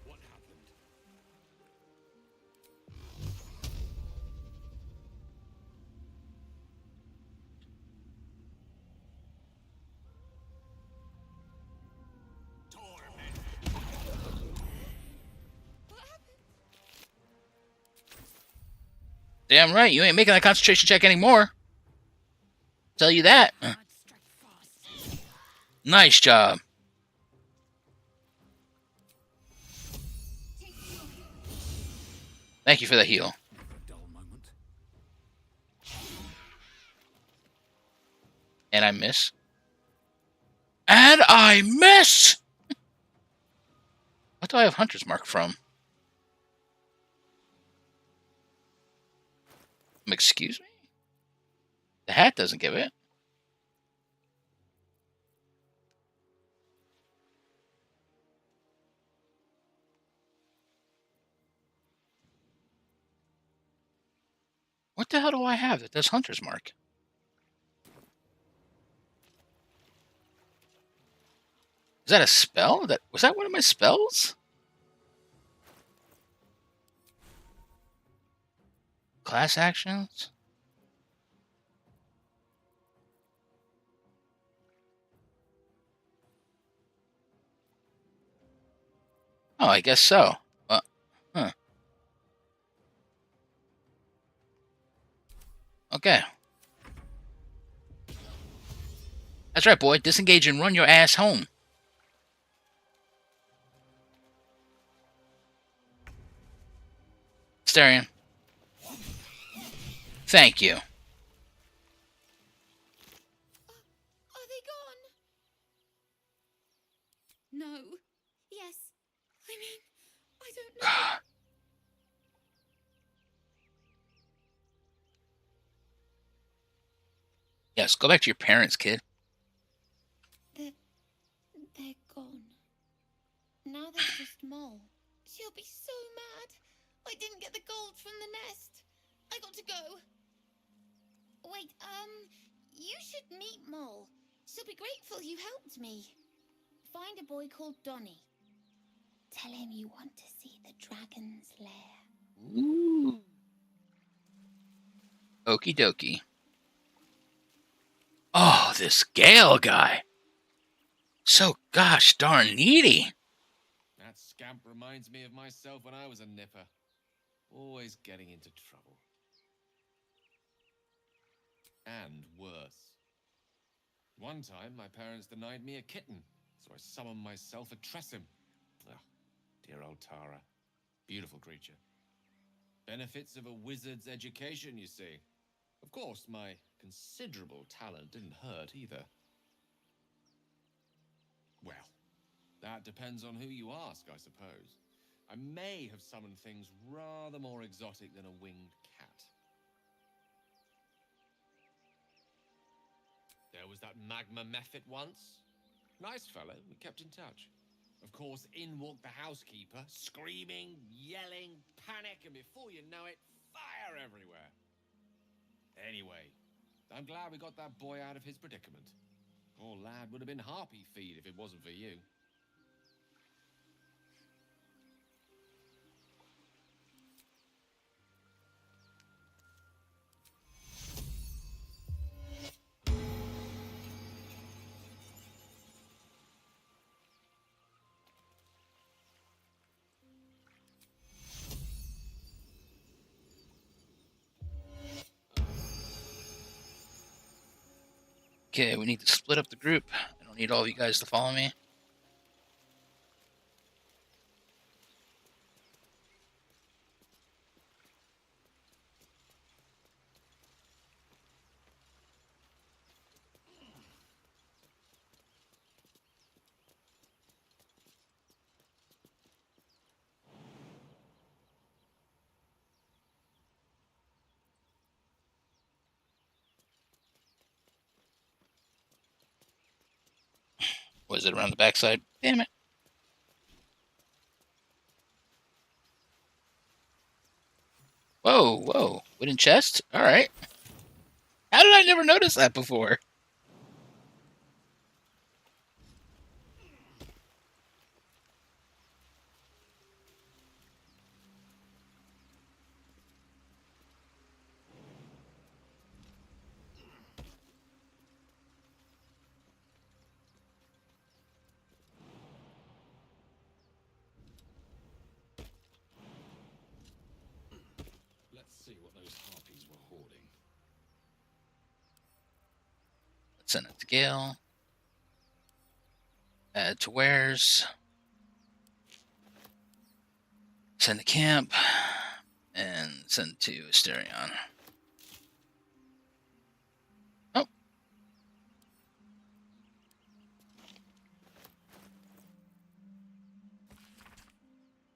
What happened? Damn right, you ain't making that concentration check anymore. Tell you that. Nice job. Thank you for the heal. A dull moment. And I miss. And I miss! What do I have Hunter's Mark from? Excuse me? The hat doesn't give it. What the hell do I have that does Hunter's Mark? Is that a spell? Was that one of my spells? Class actions? Oh, I guess so. Huh. Okay. That's right, boy. Disengage and run your ass home. Starion. Thank you. Are they gone? No. Yes. I mean, I don't know. Yes, go back to your parents, kid. They're gone. Now there's just Mole. She'll be so mad. I didn't get the gold from the nest. I got to go. Wait, you should meet Mole. She'll be grateful you helped me. Find a boy called Donny. Tell him you want to see the dragon's lair. Ooh. Okie dokie. Oh, this Gale guy. So gosh darn needy. That scamp reminds me of myself when I was a nipper. Always getting into trouble. And worse. One time, my parents denied me a kitten, so I summoned myself a Tressim. Ah, dear old Tara. Beautiful creature. Benefits of a wizard's education, you see. Of course, my considerable talent didn't hurt either. Well, that depends on who you ask, I suppose. I may have summoned things rather more exotic than a winged cat. There was that magma method once. Nice fellow, we kept in touch. Of course, in walked the housekeeper, screaming, yelling, panic, and before you know it, fire everywhere. Anyway, I'm glad we got that boy out of his predicament. Poor lad would have been harpy feed if it wasn't for you. Okay, we need to split up the group. I don't need all of you guys to follow me. Was it around the backside? Damn it. Whoa, whoa. Wooden chest? Alright. How did I never notice that before? Let's see what those harpies were hoarding. Let's send it to Gale. Add to wares. Send to camp. And send to Asterion. Oh.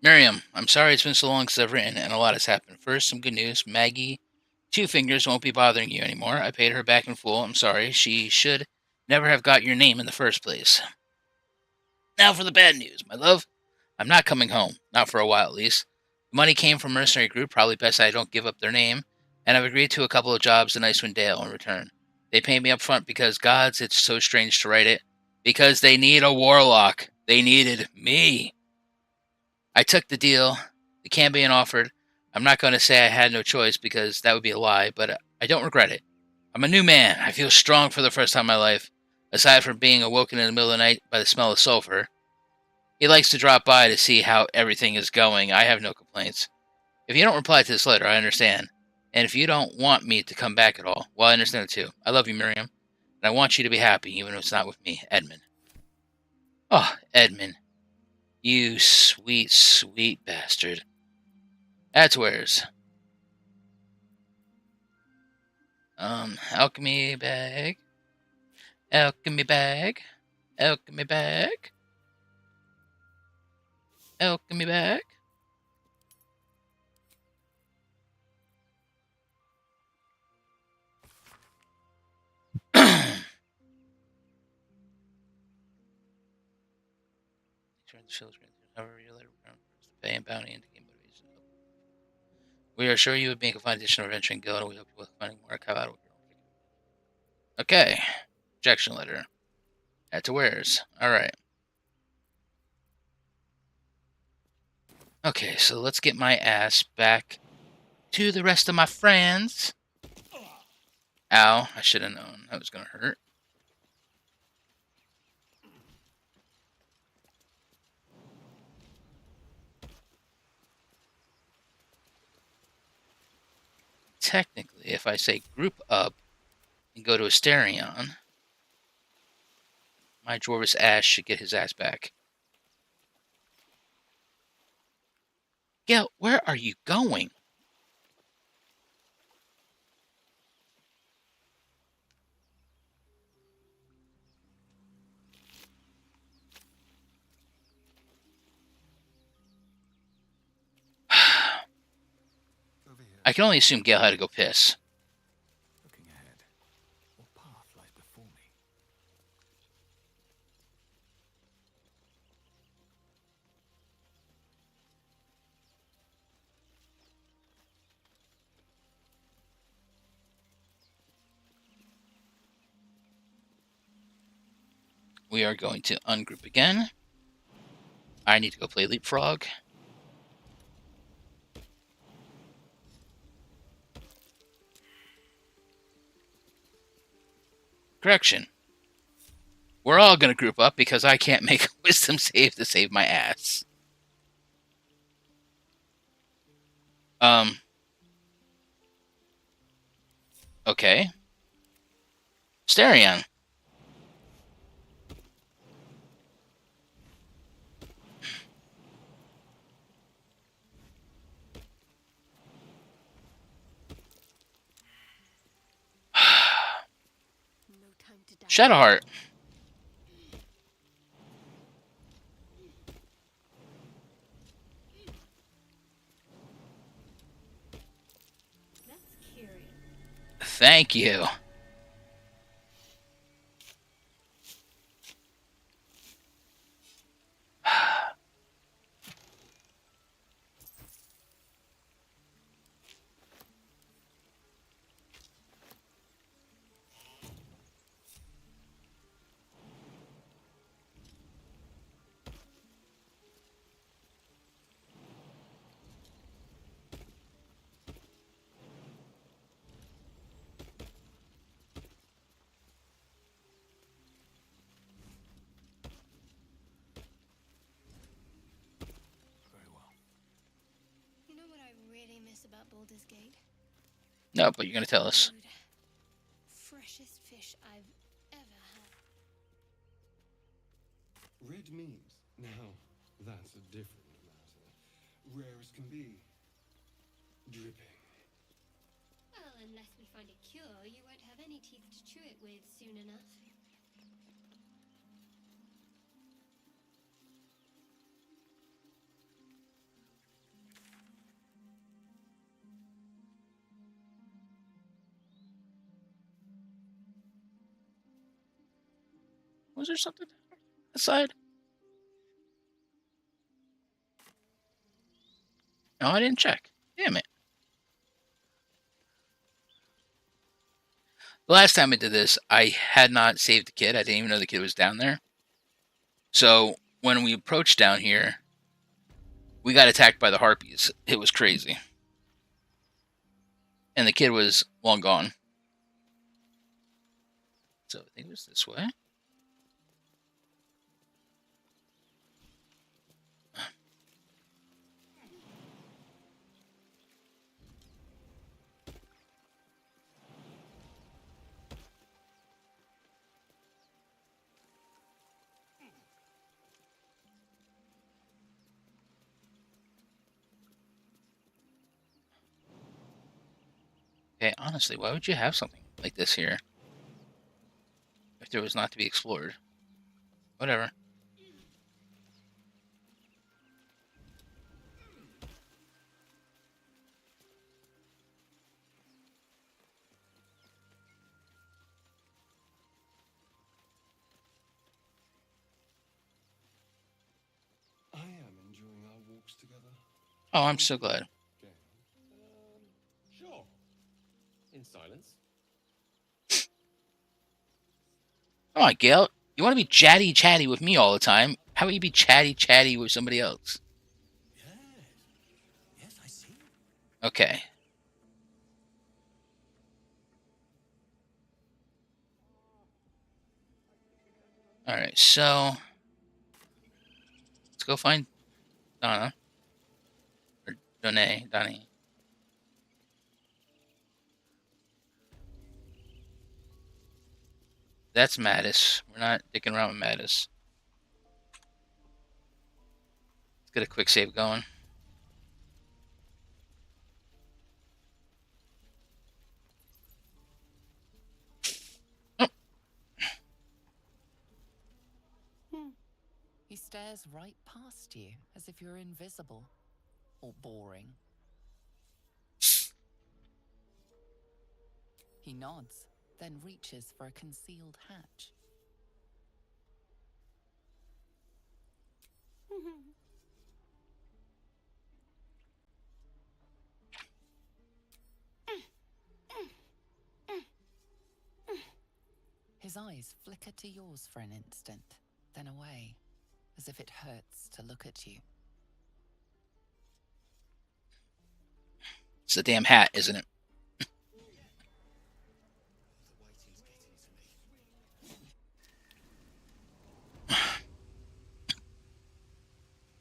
Miriam, I'm sorry it's been so long since I've written, and a lot has happened. First, some good news. Maggie Two Fingers won't be bothering you anymore. I paid her back in full. I'm sorry. She should never have got your name in the first place. Now for the bad news, my love. I'm not coming home. Not for a while, at least. The money came from a mercenary group. Probably best I don't give up their name. And I've agreed to a couple of jobs in Icewind Dale in return. They pay me up front because, gods, it's so strange to write it, because they need a warlock. They needed me. I took the deal. The can being offered. I'm not going to say I had no choice because that would be a lie, but I don't regret it. I'm a new man. I feel strong for the first time in my life, aside from being awoken in the middle of the night by the smell of sulfur. He likes to drop by to see how everything is going. I have no complaints. If you don't reply to this letter, I understand. And if you don't want me to come back at all, well, I understand it too. I love you, Miriam. And I want you to be happy, even if it's not with me, Edmund. Oh, Edmund. You sweet, sweet bastard. That's where's. Alchemy bag. Alchemy bag. Alchemy bag. Alchemy bag. However, your letter pay and bounty indicate motivation. We are sure you would make a fine addition of adventuring guild, and we hope you will find more out. Okay. Rejection letter. Add to wares. Alright. Okay, so let's get my ass back to the rest of my friends. Ow, I should have known that was going to hurt. Technically, if I say group up and go to Asterion, my Dwarvis ass should get his ass back. Gale, where are you going? I can only assume Gale had to go piss. Looking ahead, what path lies before me? We are going to ungroup again. I need to go play Leapfrog. Correction. We're all going to group up because I can't make a wisdom save to save my ass. Okay. Sterion. No time to die. Shadowheart. That's curious. Thank you. Very well. You know what I really miss about Baldur's Gate? No, but you're going to tell us. Food. Freshest fish I've ever had. Red meat. Now, that's a different matter. Rare as can be. Dripping. Well, unless we find a cure, you won't have any teeth to chew it with soon enough. Was there something aside? No, I didn't check. Damn it. The last time I did this, I had not saved the kid. I didn't even know the kid was down there. So when we approached down here, we got attacked by the harpies. It was crazy. And the kid was long gone. So I think it was this way. Okay, honestly, why would you have something like this here? If there was not to be explored. Whatever. I am enjoying our walks together. Oh, I'm so glad. Gale. Sure. In silence. Come on, Gale. You want to be chatty with me all the time. How about you be chatty with somebody else? Yes. Yes, I see. Okay. Alright, so let's go find Donna. Or Donnie. That's Mattis. We're not dicking around with Mattis. Let's get a quick save going. Oh. He stares right past you, as if you're invisible. Or boring. He nods, then reaches for a concealed hatch. His eyes flicker to yours for an instant, then away, as if it hurts to look at you. It's the damn hat, isn't it?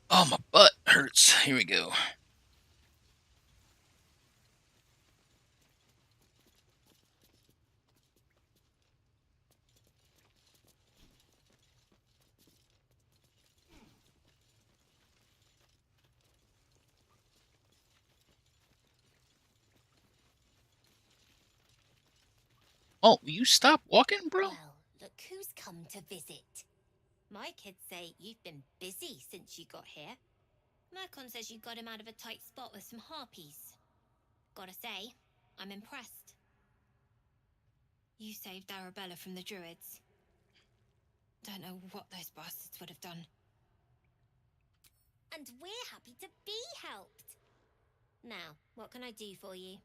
Oh, my butt hurts. Here we go. Oh, will you stop walking, bro? Well, look who's come to visit. My kids say you've been busy since you got here. Mercon says you got him out of a tight spot with some harpies. Gotta say, I'm impressed. You saved Arabella from the druids. Don't know what those bastards would have done. And we're happy to be helped. Now, what can I do for you?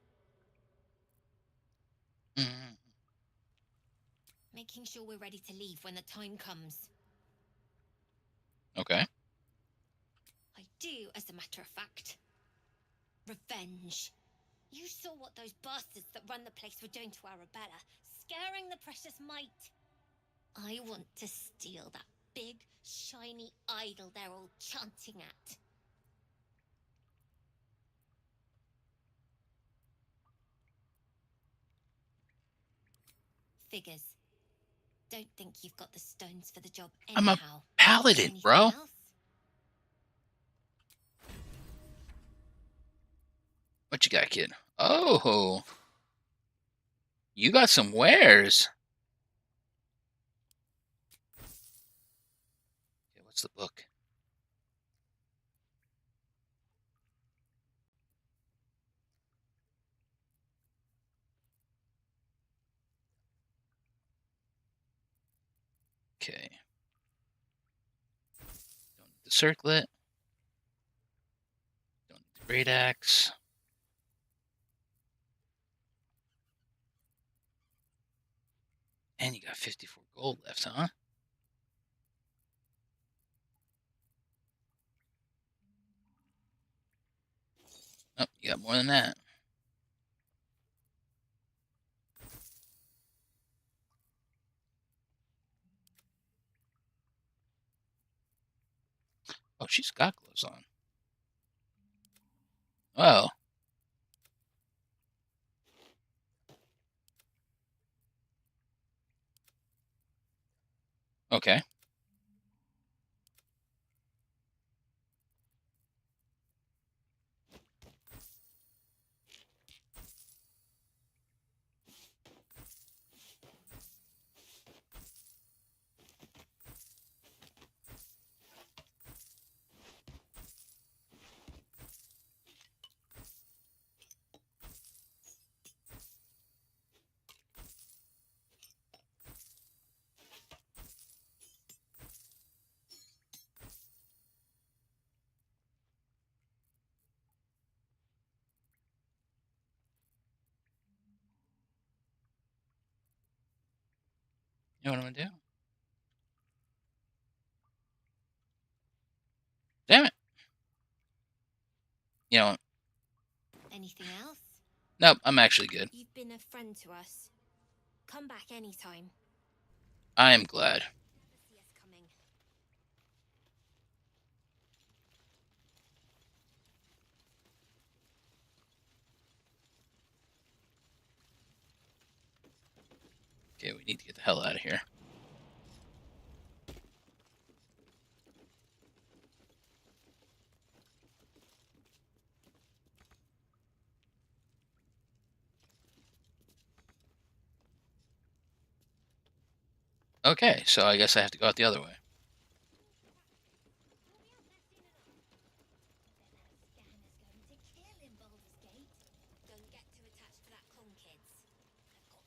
Mm. Making sure we're ready to leave when the time comes. Okay. I do, as a matter of fact. Revenge. You saw what those bastards that run the place were doing to Arabella, scaring the precious mite. I want to steal that big, shiny idol they're all chanting at. Figures. Don't think you've got the stones for the job I'm a anyhow. paladin, Anything bro. else? What you got, kid? Oh, you got some wares. Okay, what's the book? Okay. Don't need the circlet. Don't need the great axe. And you got 54 gold left, huh? Oh, you got more than that. Oh, she's got gloves on. Oh. Okay. You know what I'm gonna do? Damn it. You know what? Anything else? Nope, I'm actually good. You've been a friend to us. Come back anytime. I am glad. Never see us coming. Okay, we need to get the hell out of here. Okay, so I guess I have to go out the other way. Scanner's going to kill in Baldur's Gate. Don't get too attached to that con, kids. I've got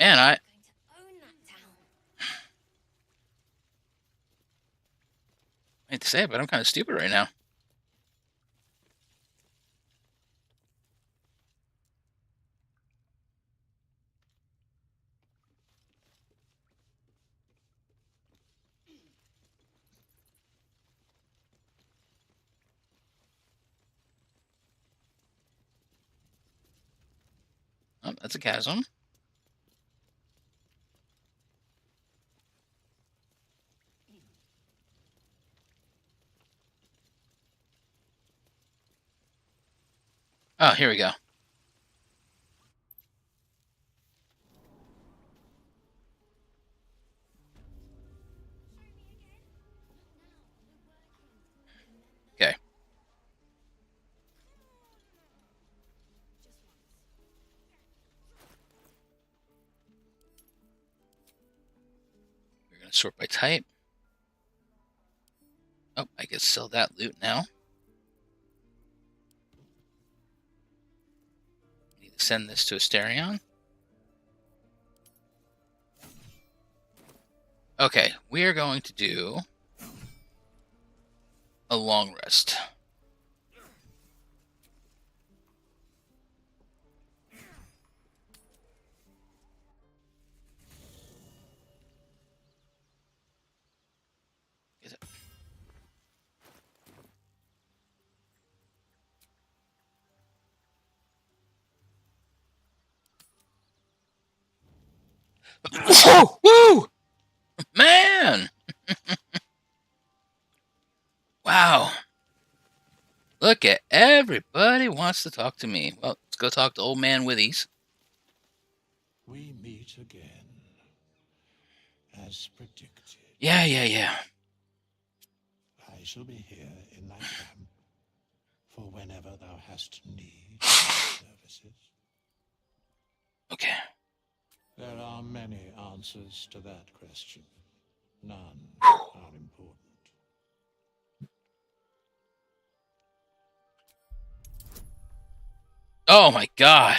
Man, I I'm going to own that town. hate to say it, but I'm kind of stupid right now. Oh, that's a chasm. Oh, here we go. Okay. We're going to sort by type. Oh, I can sell that loot now. Need to send this to Asterion. Okay, we are going to do a long rest. Is it? Woo! Man! Wow. Look at everybody wants to talk to me. Well, let's go talk to old man Withies. We meet again, as predicted. Yeah. I shall be here in thy camp for whenever thou hast need of my services. Okay. There are many answers to that question. None are important. Oh my god.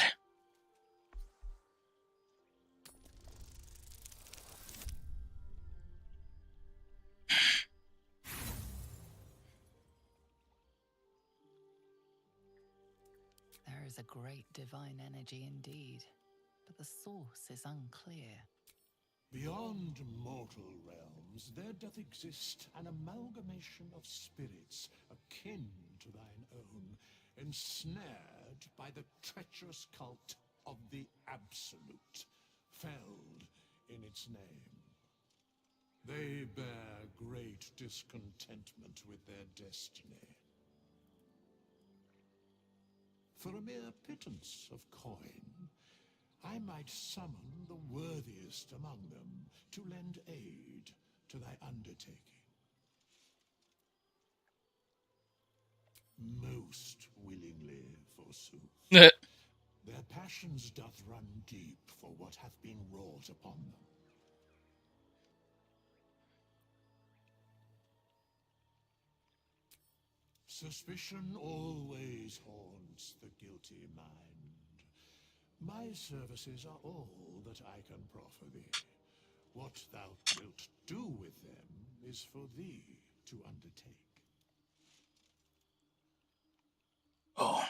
There is a great divine energy indeed, but the source is unclear. Beyond mortal realms, there doth exist an amalgamation of spirits akin to thine own, ensnared by the treacherous cult of the Absolute, felled in its name. They bear great discontentment with their destiny. For a mere pittance of coin, I might summon the worthiest among them to lend aid to thy undertaking. Most willingly, forsooth. Their passions doth run deep for what hath been wrought upon them. Suspicion always haunts the guilty mind. My services are all that I can proffer thee. What thou wilt do with them is for thee to undertake. Oh.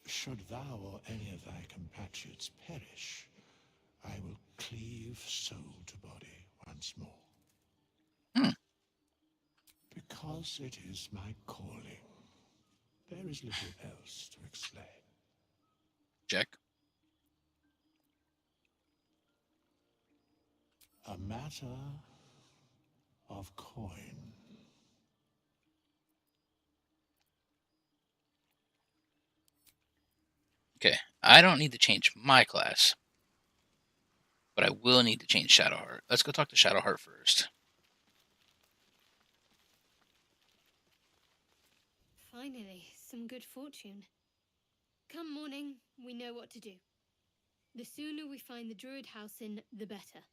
Should thou or any of thy compatriots perish, I will cleave soul to body once more. Because it is my calling. There is little else to explain. Check. A matter of coin. Okay. I don't need to change my class, but I will need to change Shadowheart. Let's go talk to Shadowheart first. Finally, some good fortune. Come morning, we know what to do. The sooner we find the Druid house in, the better.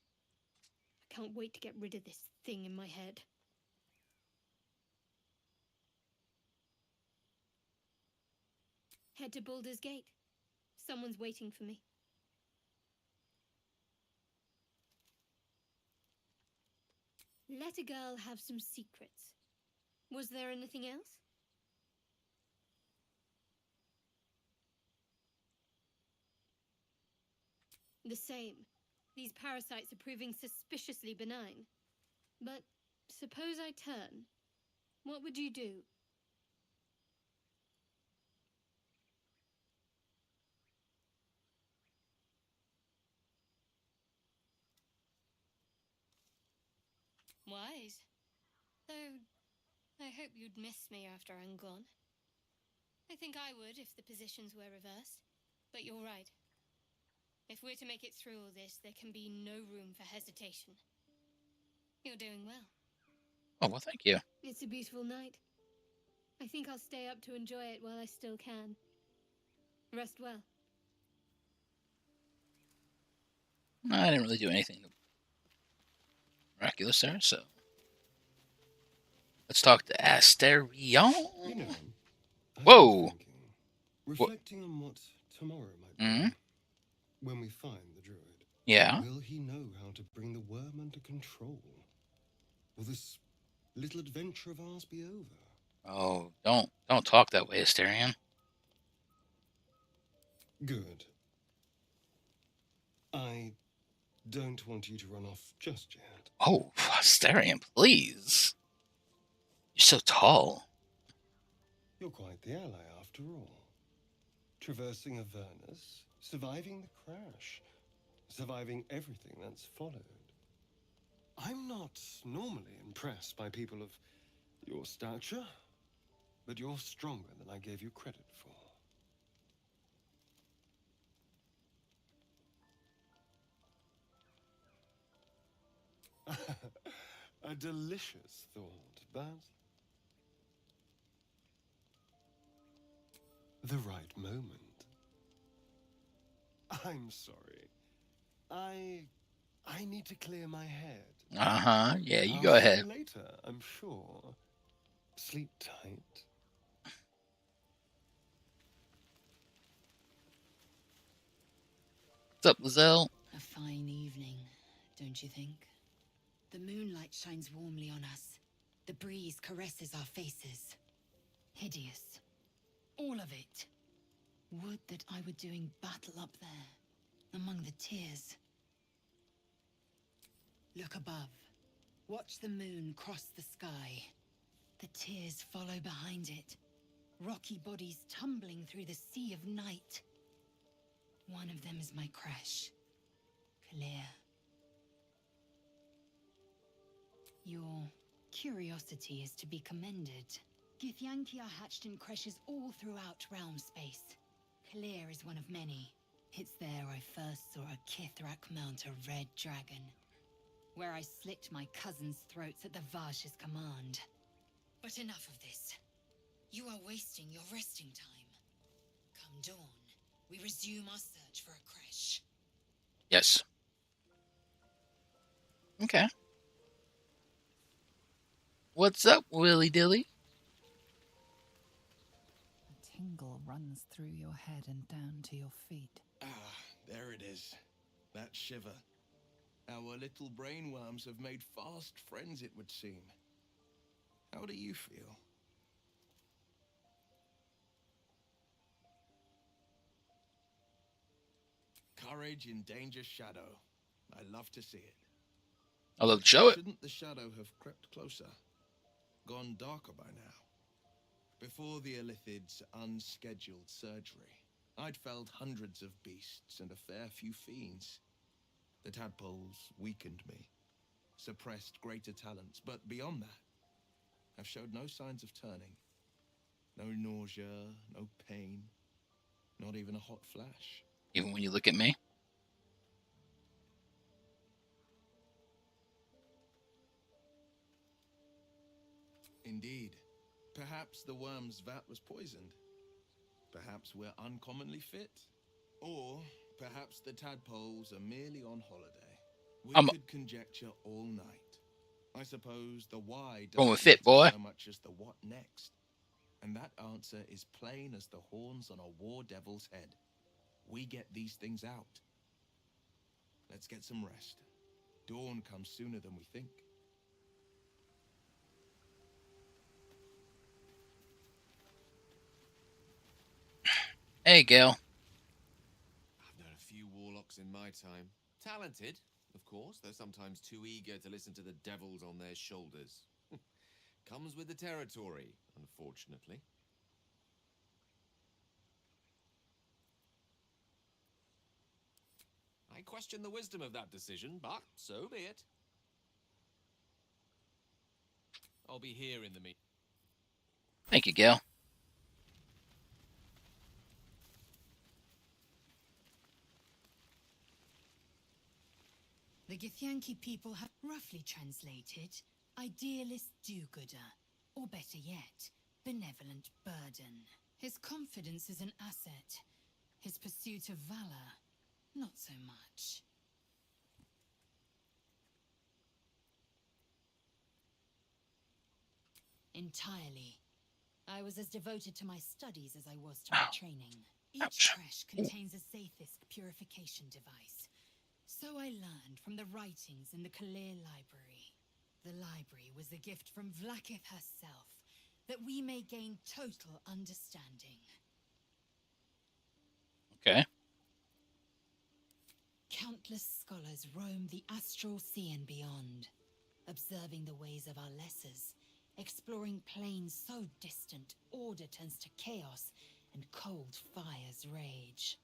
I can't wait to get rid of this thing in my head. Head to Baldur's Gate. Someone's waiting for me. Let a girl have some secrets. Was there anything else? The same. These parasites are proving suspiciously benign. But suppose I turn. What would you do? Wise. Though, I hope you'd miss me after I'm gone. I think I would if the positions were reversed. But you're right. If we're to make it through all this, there can be no room for hesitation. You're doing well. Oh, well, thank you. It's a beautiful night. I think I'll stay up to enjoy it while I still can. Rest well. I didn't really do anything miraculous there, so let's talk to Asterion. You know, I've been Whoa! thinking, reflecting on what tomorrow might be. Mhm. When we find the druid, Yeah. will he know how to bring the worm under control? Will this little adventure of ours be over? Oh, don't talk that way, Asterion. Good. I don't want you to run off just yet. Oh, Asterion, please. You're so tall. You're quite the ally after all. Traversing Avernus, surviving the crash, surviving everything that's followed. I'm not normally impressed by people of your stature, but you're stronger than I gave you credit for. A delicious thought, but the right moment. I'm sorry. I need to clear my head. Uh-huh. Yeah, you I'll go see ahead. you later, I'm sure. Sleep tight. What's up, Lizelle? A fine evening, don't you think? The moonlight shines warmly on us. The breeze caresses our faces. Hideous. All of it. Would that I were doing battle up there, among the tears. Look above. Watch the moon cross the sky. The tears follow behind it. Rocky bodies tumbling through the sea of night. One of them is my crash. Clear. Your curiosity is to be commended. Githyanki are hatched in creches all throughout realm space. Clear is one of many. It's there I first saw a Kithrak mount a red dragon, where I slit my cousins' throats at the Vash's command. But enough of this. You are wasting your resting time. Come dawn, we resume our search for a creche. Yes. Okay. What's up, Willy Dilly? A tingle runs through your head and down to your feet. Ah, there it is. That shiver. Our little brainworms have made fast friends, it would seem. How do you feel? Courage in danger's shadow. I love to see it. I love to show it. Shouldn't the shadow have crept closer? Gone darker by now? Before the Illithid's unscheduled surgery, I'd felled hundreds of beasts and a fair few fiends. The tadpoles weakened me, suppressed greater talents, but beyond that, I've showed no signs of turning. No nausea, no pain, not even a hot flash. Even when you look at me. Indeed. Perhaps the worm's vat was poisoned. Perhaps we're uncommonly fit. Or perhaps the tadpoles are merely on holiday. We could conjecture all night. I suppose the why Going doesn't with fit, boy. so much as the what next. And that answer is plain as the horns on a war devil's head. We get these things out. Let's get some rest. Dawn comes sooner than we think. Hey, Gale. I've known a few warlocks in my time. Talented, of course, though sometimes too eager to listen to the devils on their shoulders. Comes with the territory, unfortunately. I question the wisdom of that decision, but so be it. I'll be here in the meet. Thank you, Gale. The Githyanki people have roughly translated idealist do-gooder, or better yet, benevolent burden. His confidence is an asset. His pursuit of valor, not so much. Entirely. I was as devoted to my studies as I was to my training. Each creche contains a Zathist purification device. So I learned from the writings in the Kalir Library. The library was a gift from Vlaakith herself, that we may gain total understanding. Okay. Countless scholars roam the astral sea and beyond, observing the ways of our lessers, exploring planes so distant order turns to chaos and cold fires rage.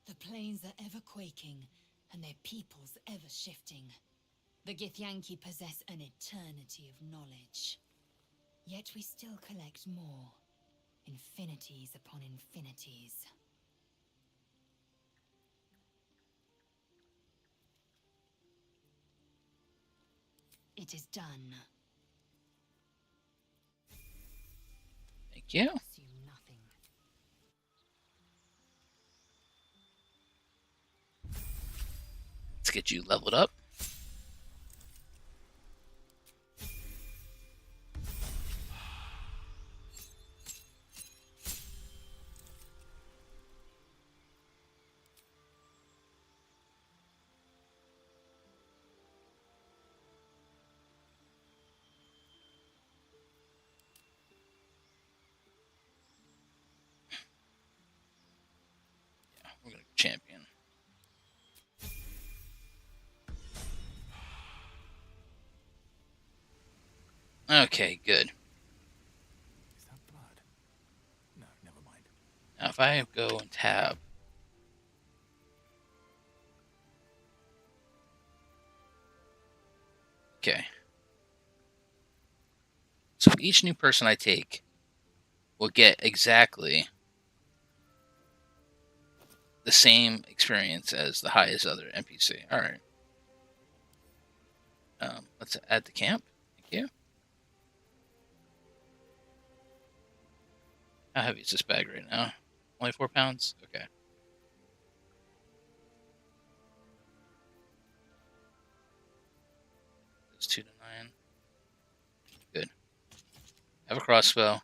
The planes are ever quaking, and their peoples ever shifting. The Githyanki possess an eternity of knowledge. Yet we still collect more. Infinities upon infinities. It is done. Thank you. Assume nothing. Let's get you leveled up. Yeah, we're gonna champion. Okay, good. Is that blood? No, never mind. Now, if I go and tab. Okay. So each new person I take will get exactly the same experience as the highest other NPC. All right. Let's add the camp. Thank you. How heavy is this bag right now? Only 4 pounds? Okay. It's 2 to 9. Good. Have a crossbow.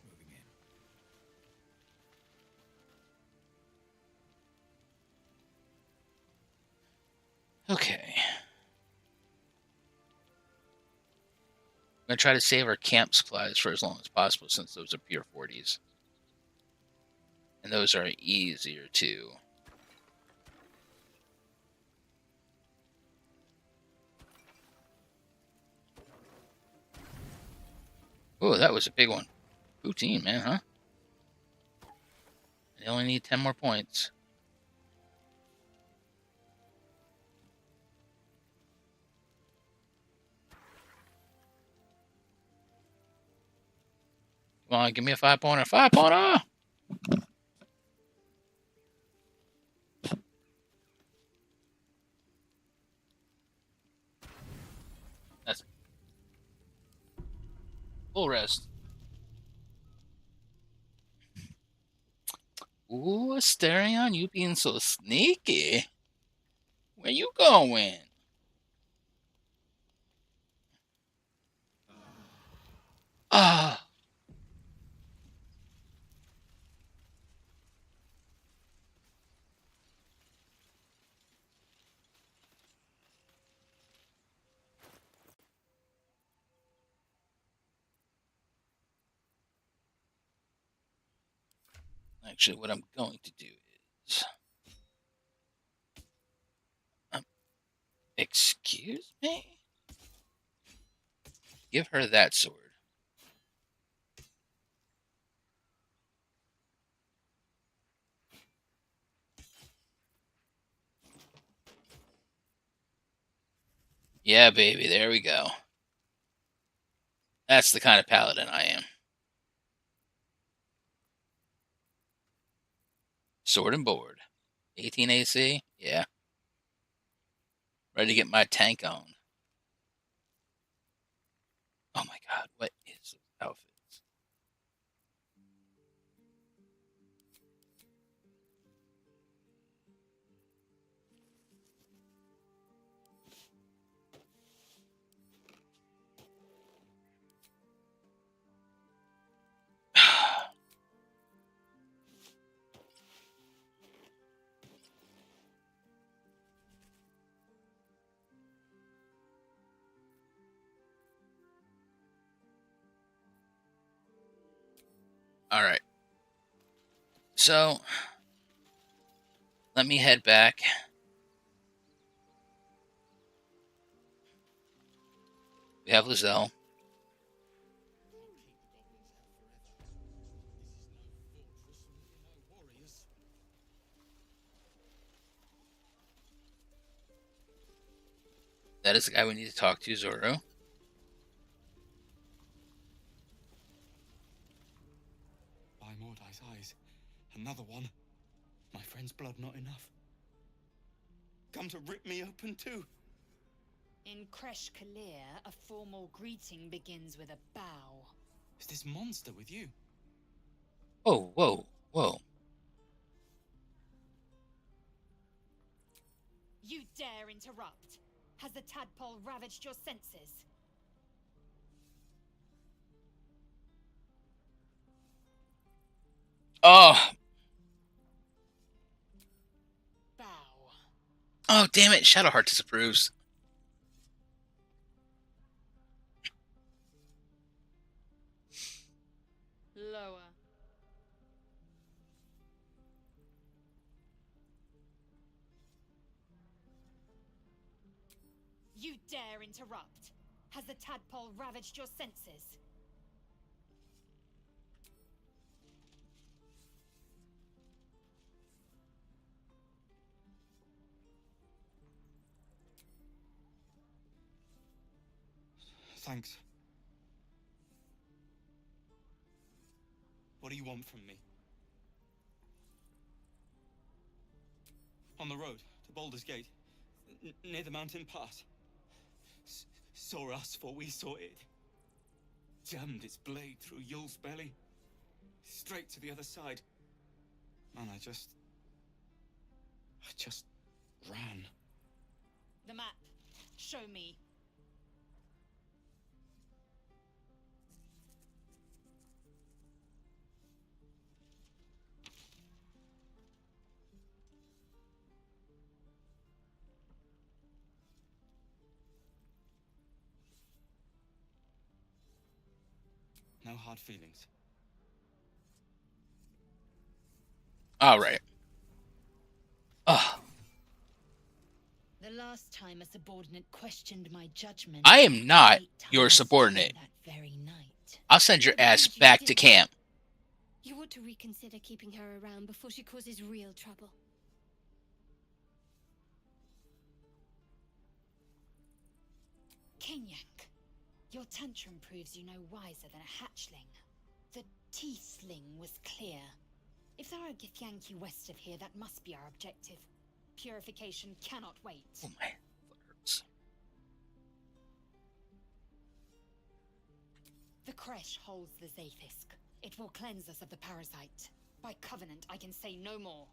Moving in. Okay. I'm going to try to save our camp supplies for as long as possible since those are pure 40s. And those are easier too. Oh, that was a big one. Poutine, man, huh? They only need 10 more points. Come on, give me a 5-pointer. 5-pointer! That's full rest. Ooh, Asterion, you being so sneaky. Where you going? Ah. Actually, what I'm going to do is... excuse me? Give her that sword. Yeah, baby, there we go. That's the kind of paladin I am. Sword and board. 18 AC? Yeah. Ready to get my tank on. Oh my god, what is this outfits? Alright. So, let me head back. We have Lizelle. That is the guy we need to talk to, Zoro. By Mordai's eyes, another one. My friend's blood not enough. Come to rip me open too. In Kresh Kalir, a formal greeting begins with a bow. Is this monster with you? Whoa, whoa, whoa. You dare interrupt? Has the tadpole ravaged your senses? Oh. Bow. Oh, damn it. Shadowheart disapproves. Lower. You dare interrupt? Has the tadpole ravaged your senses? Thanks. What do you want from me? On the road to Baldur's Gate, near the mountain pass. Saw us, for we saw it. Jammed its blade through Yul's belly, straight to the other side. Man, I just ran. The map. Show me. No hard feelings. All right. Ugh. The last time a subordinate questioned my judgment, I am not 8 your times subordinate. that very night. I'll send your But why ass did you back do to it? camp. You ought to reconsider keeping her around before she causes real trouble. Kenyak, your tantrum proves you no wiser than a hatchling. The tiefling was clear. If there are Githyanki west of here, that must be our objective. Purification cannot wait. Oh my foot hurts. The Kresh holds the Zaithisk. It will cleanse us of the parasite. By covenant, I can say no more.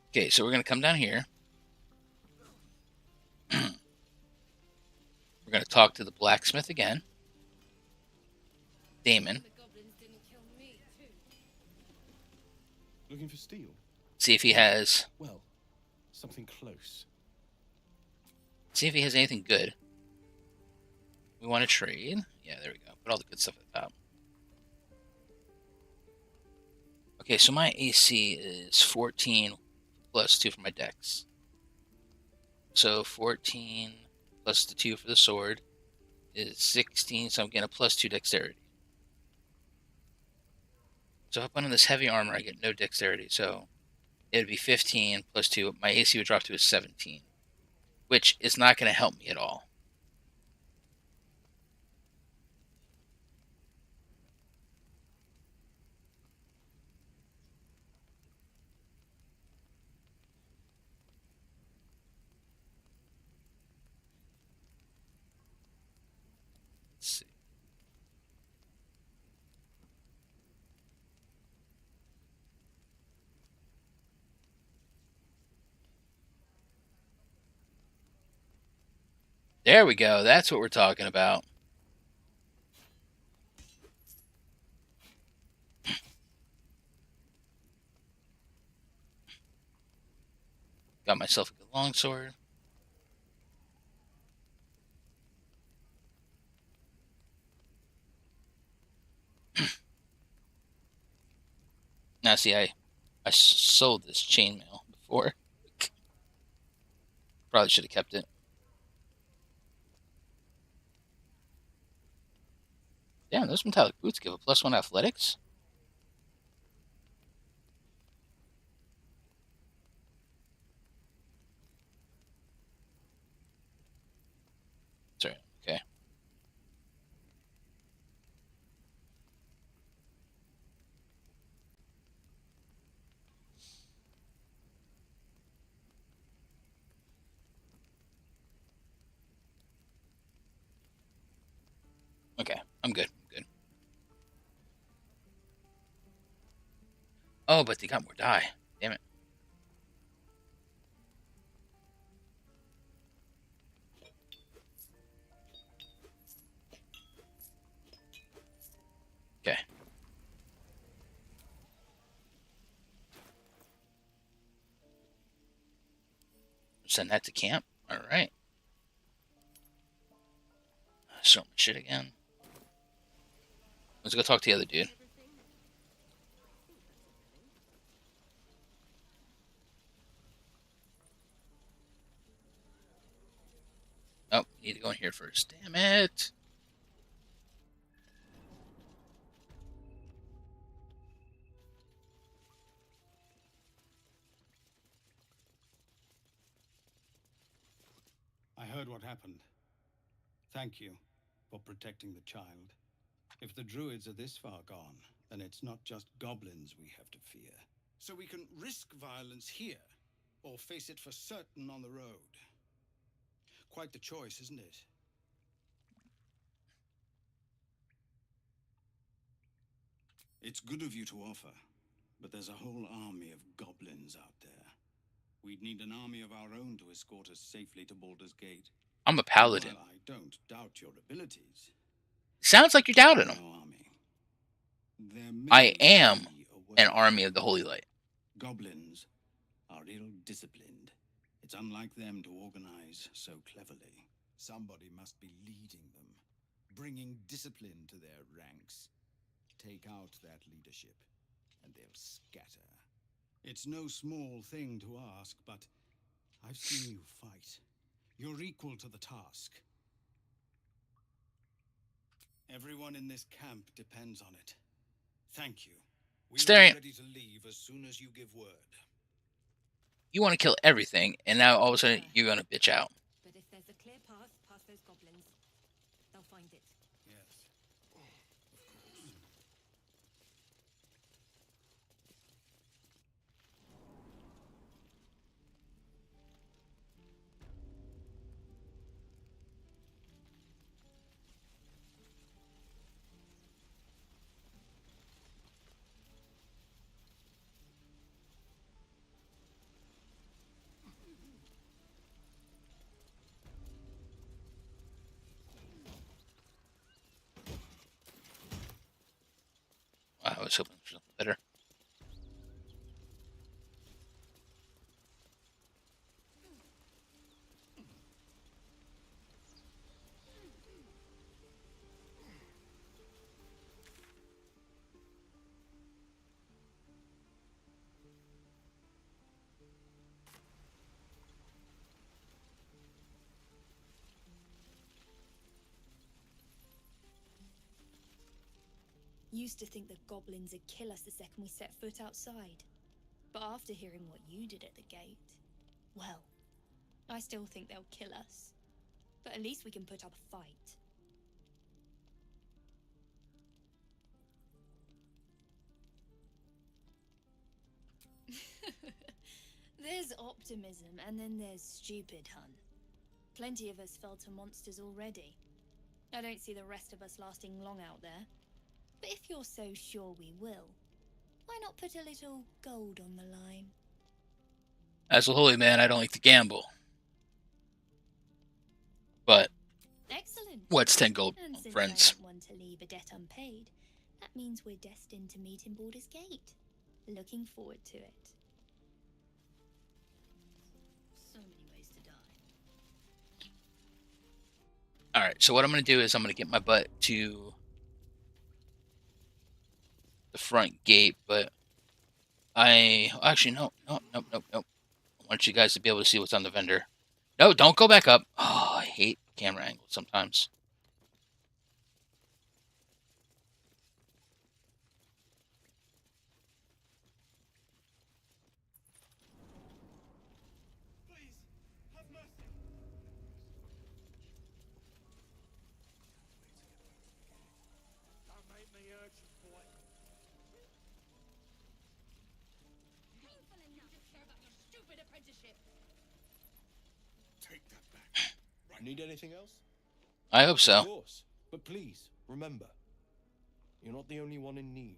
Okay, so we're going to come down here. We're going to talk to the blacksmith again. Damon. Looking for steel? See if he has... Well, something close. See if he has anything good. We want to trade. Yeah, there we go. Put all the good stuff at the top. Okay, so my AC is 14 plus 2 for my dex. So 14 plus the 2 for the sword is 16, so I'm getting a plus 2 dexterity. So if I put on this heavy armor, I get no dexterity, so it would be 15 plus 2. My AC would drop to a 17, which is not going to help me at all. Let's see. There we go. That's what we're talking about. Got myself a good longsword. Now, see, I sold this chainmail before. Probably should have kept it. Damn, those metallic boots give a +1 athletics. Sorry, okay. Okay, I'm good. Oh, but they got more die. Damn it. Okay. Send that to camp. All right. Sort my shit again. Let's go talk to the other dude. Oh, need to go in here first. Damn it. I heard what happened. Thank you for protecting the child. If the druids are this far gone, then it's not just goblins we have to fear. So we can risk violence here, or face it for certain on the road. Quite the choice, isn't it? It's good of you to offer, but there's a whole army of goblins out there. We'd need an army of our own to escort us safely to Baldur's Gate. I'm a paladin. While I don't doubt your abilities. Sounds like you're doubting them. I am an army of the Holy Light. Goblins are ill-disciplined. It's unlike them to organize so cleverly. Somebody must be leading them, bringing discipline to their ranks. Take out that leadership, and they'll scatter. It's no small thing to ask, but I've seen you fight. You're equal to the task. Everyone in this camp depends on it. Thank you. We'll be ready to leave as soon as you give word. You want to kill everything, and now all of a sudden you're going to bitch out. But if there's a clear path past those goblins, they'll find it. Yes. Of course. was hoping for something better. Used to think that goblins would kill us the second we set foot outside. But after hearing what you did at the gate, well, I still think they'll kill us. But at least we can put up a fight. There's optimism, and then there's stupid, hun. Plenty of us fell to monsters already. I don't see the rest of us lasting long out there. But if you're so sure we will, why not put a little gold on the line? As a holy man, I don't like to gamble. But Excellent. what's 10 gold, And since friends? I don't want to leave a debt unpaid, that means we're destined to meet in Baldur's Gate. Looking forward to it. So many ways to die. Alright, so what I'm going to do is I'm going to get my butt to the front gate, but actually, no. I want you guys to be able to see what's on the vendor. No, don't go back up. Oh, I hate camera angles sometimes. Please, have mercy. Don't make me urgent, boy. Painful enough to care about your stupid apprenticeship. Take that back. Need anything else? I hope Of so. course. But please, remember, you're not the only one in need.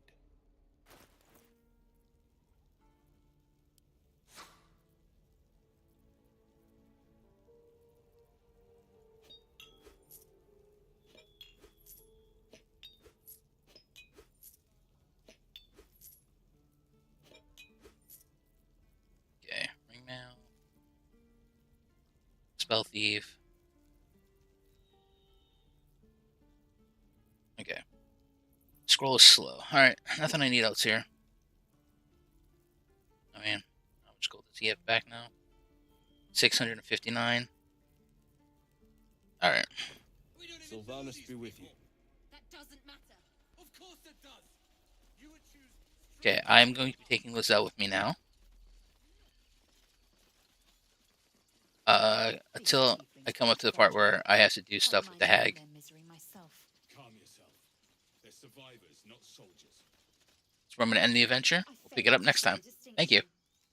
Okay, ringmail. Spell thief. Okay. Scroll is slow. Alright, nothing I need else here. I mean, how much gold does he have back now? 659. Alright. Sylvanus be with you. That doesn't matter. Of course it does. You would choose. Okay, I'm going to be taking Lizelle with me now. Until I come up to the part where I have to do stuff with the hag. Calm yourself. They're survivors, not soldiers. So I'm going to end the adventure. We'll pick it up next time. Thank you.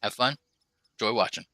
Have fun. Enjoy watching.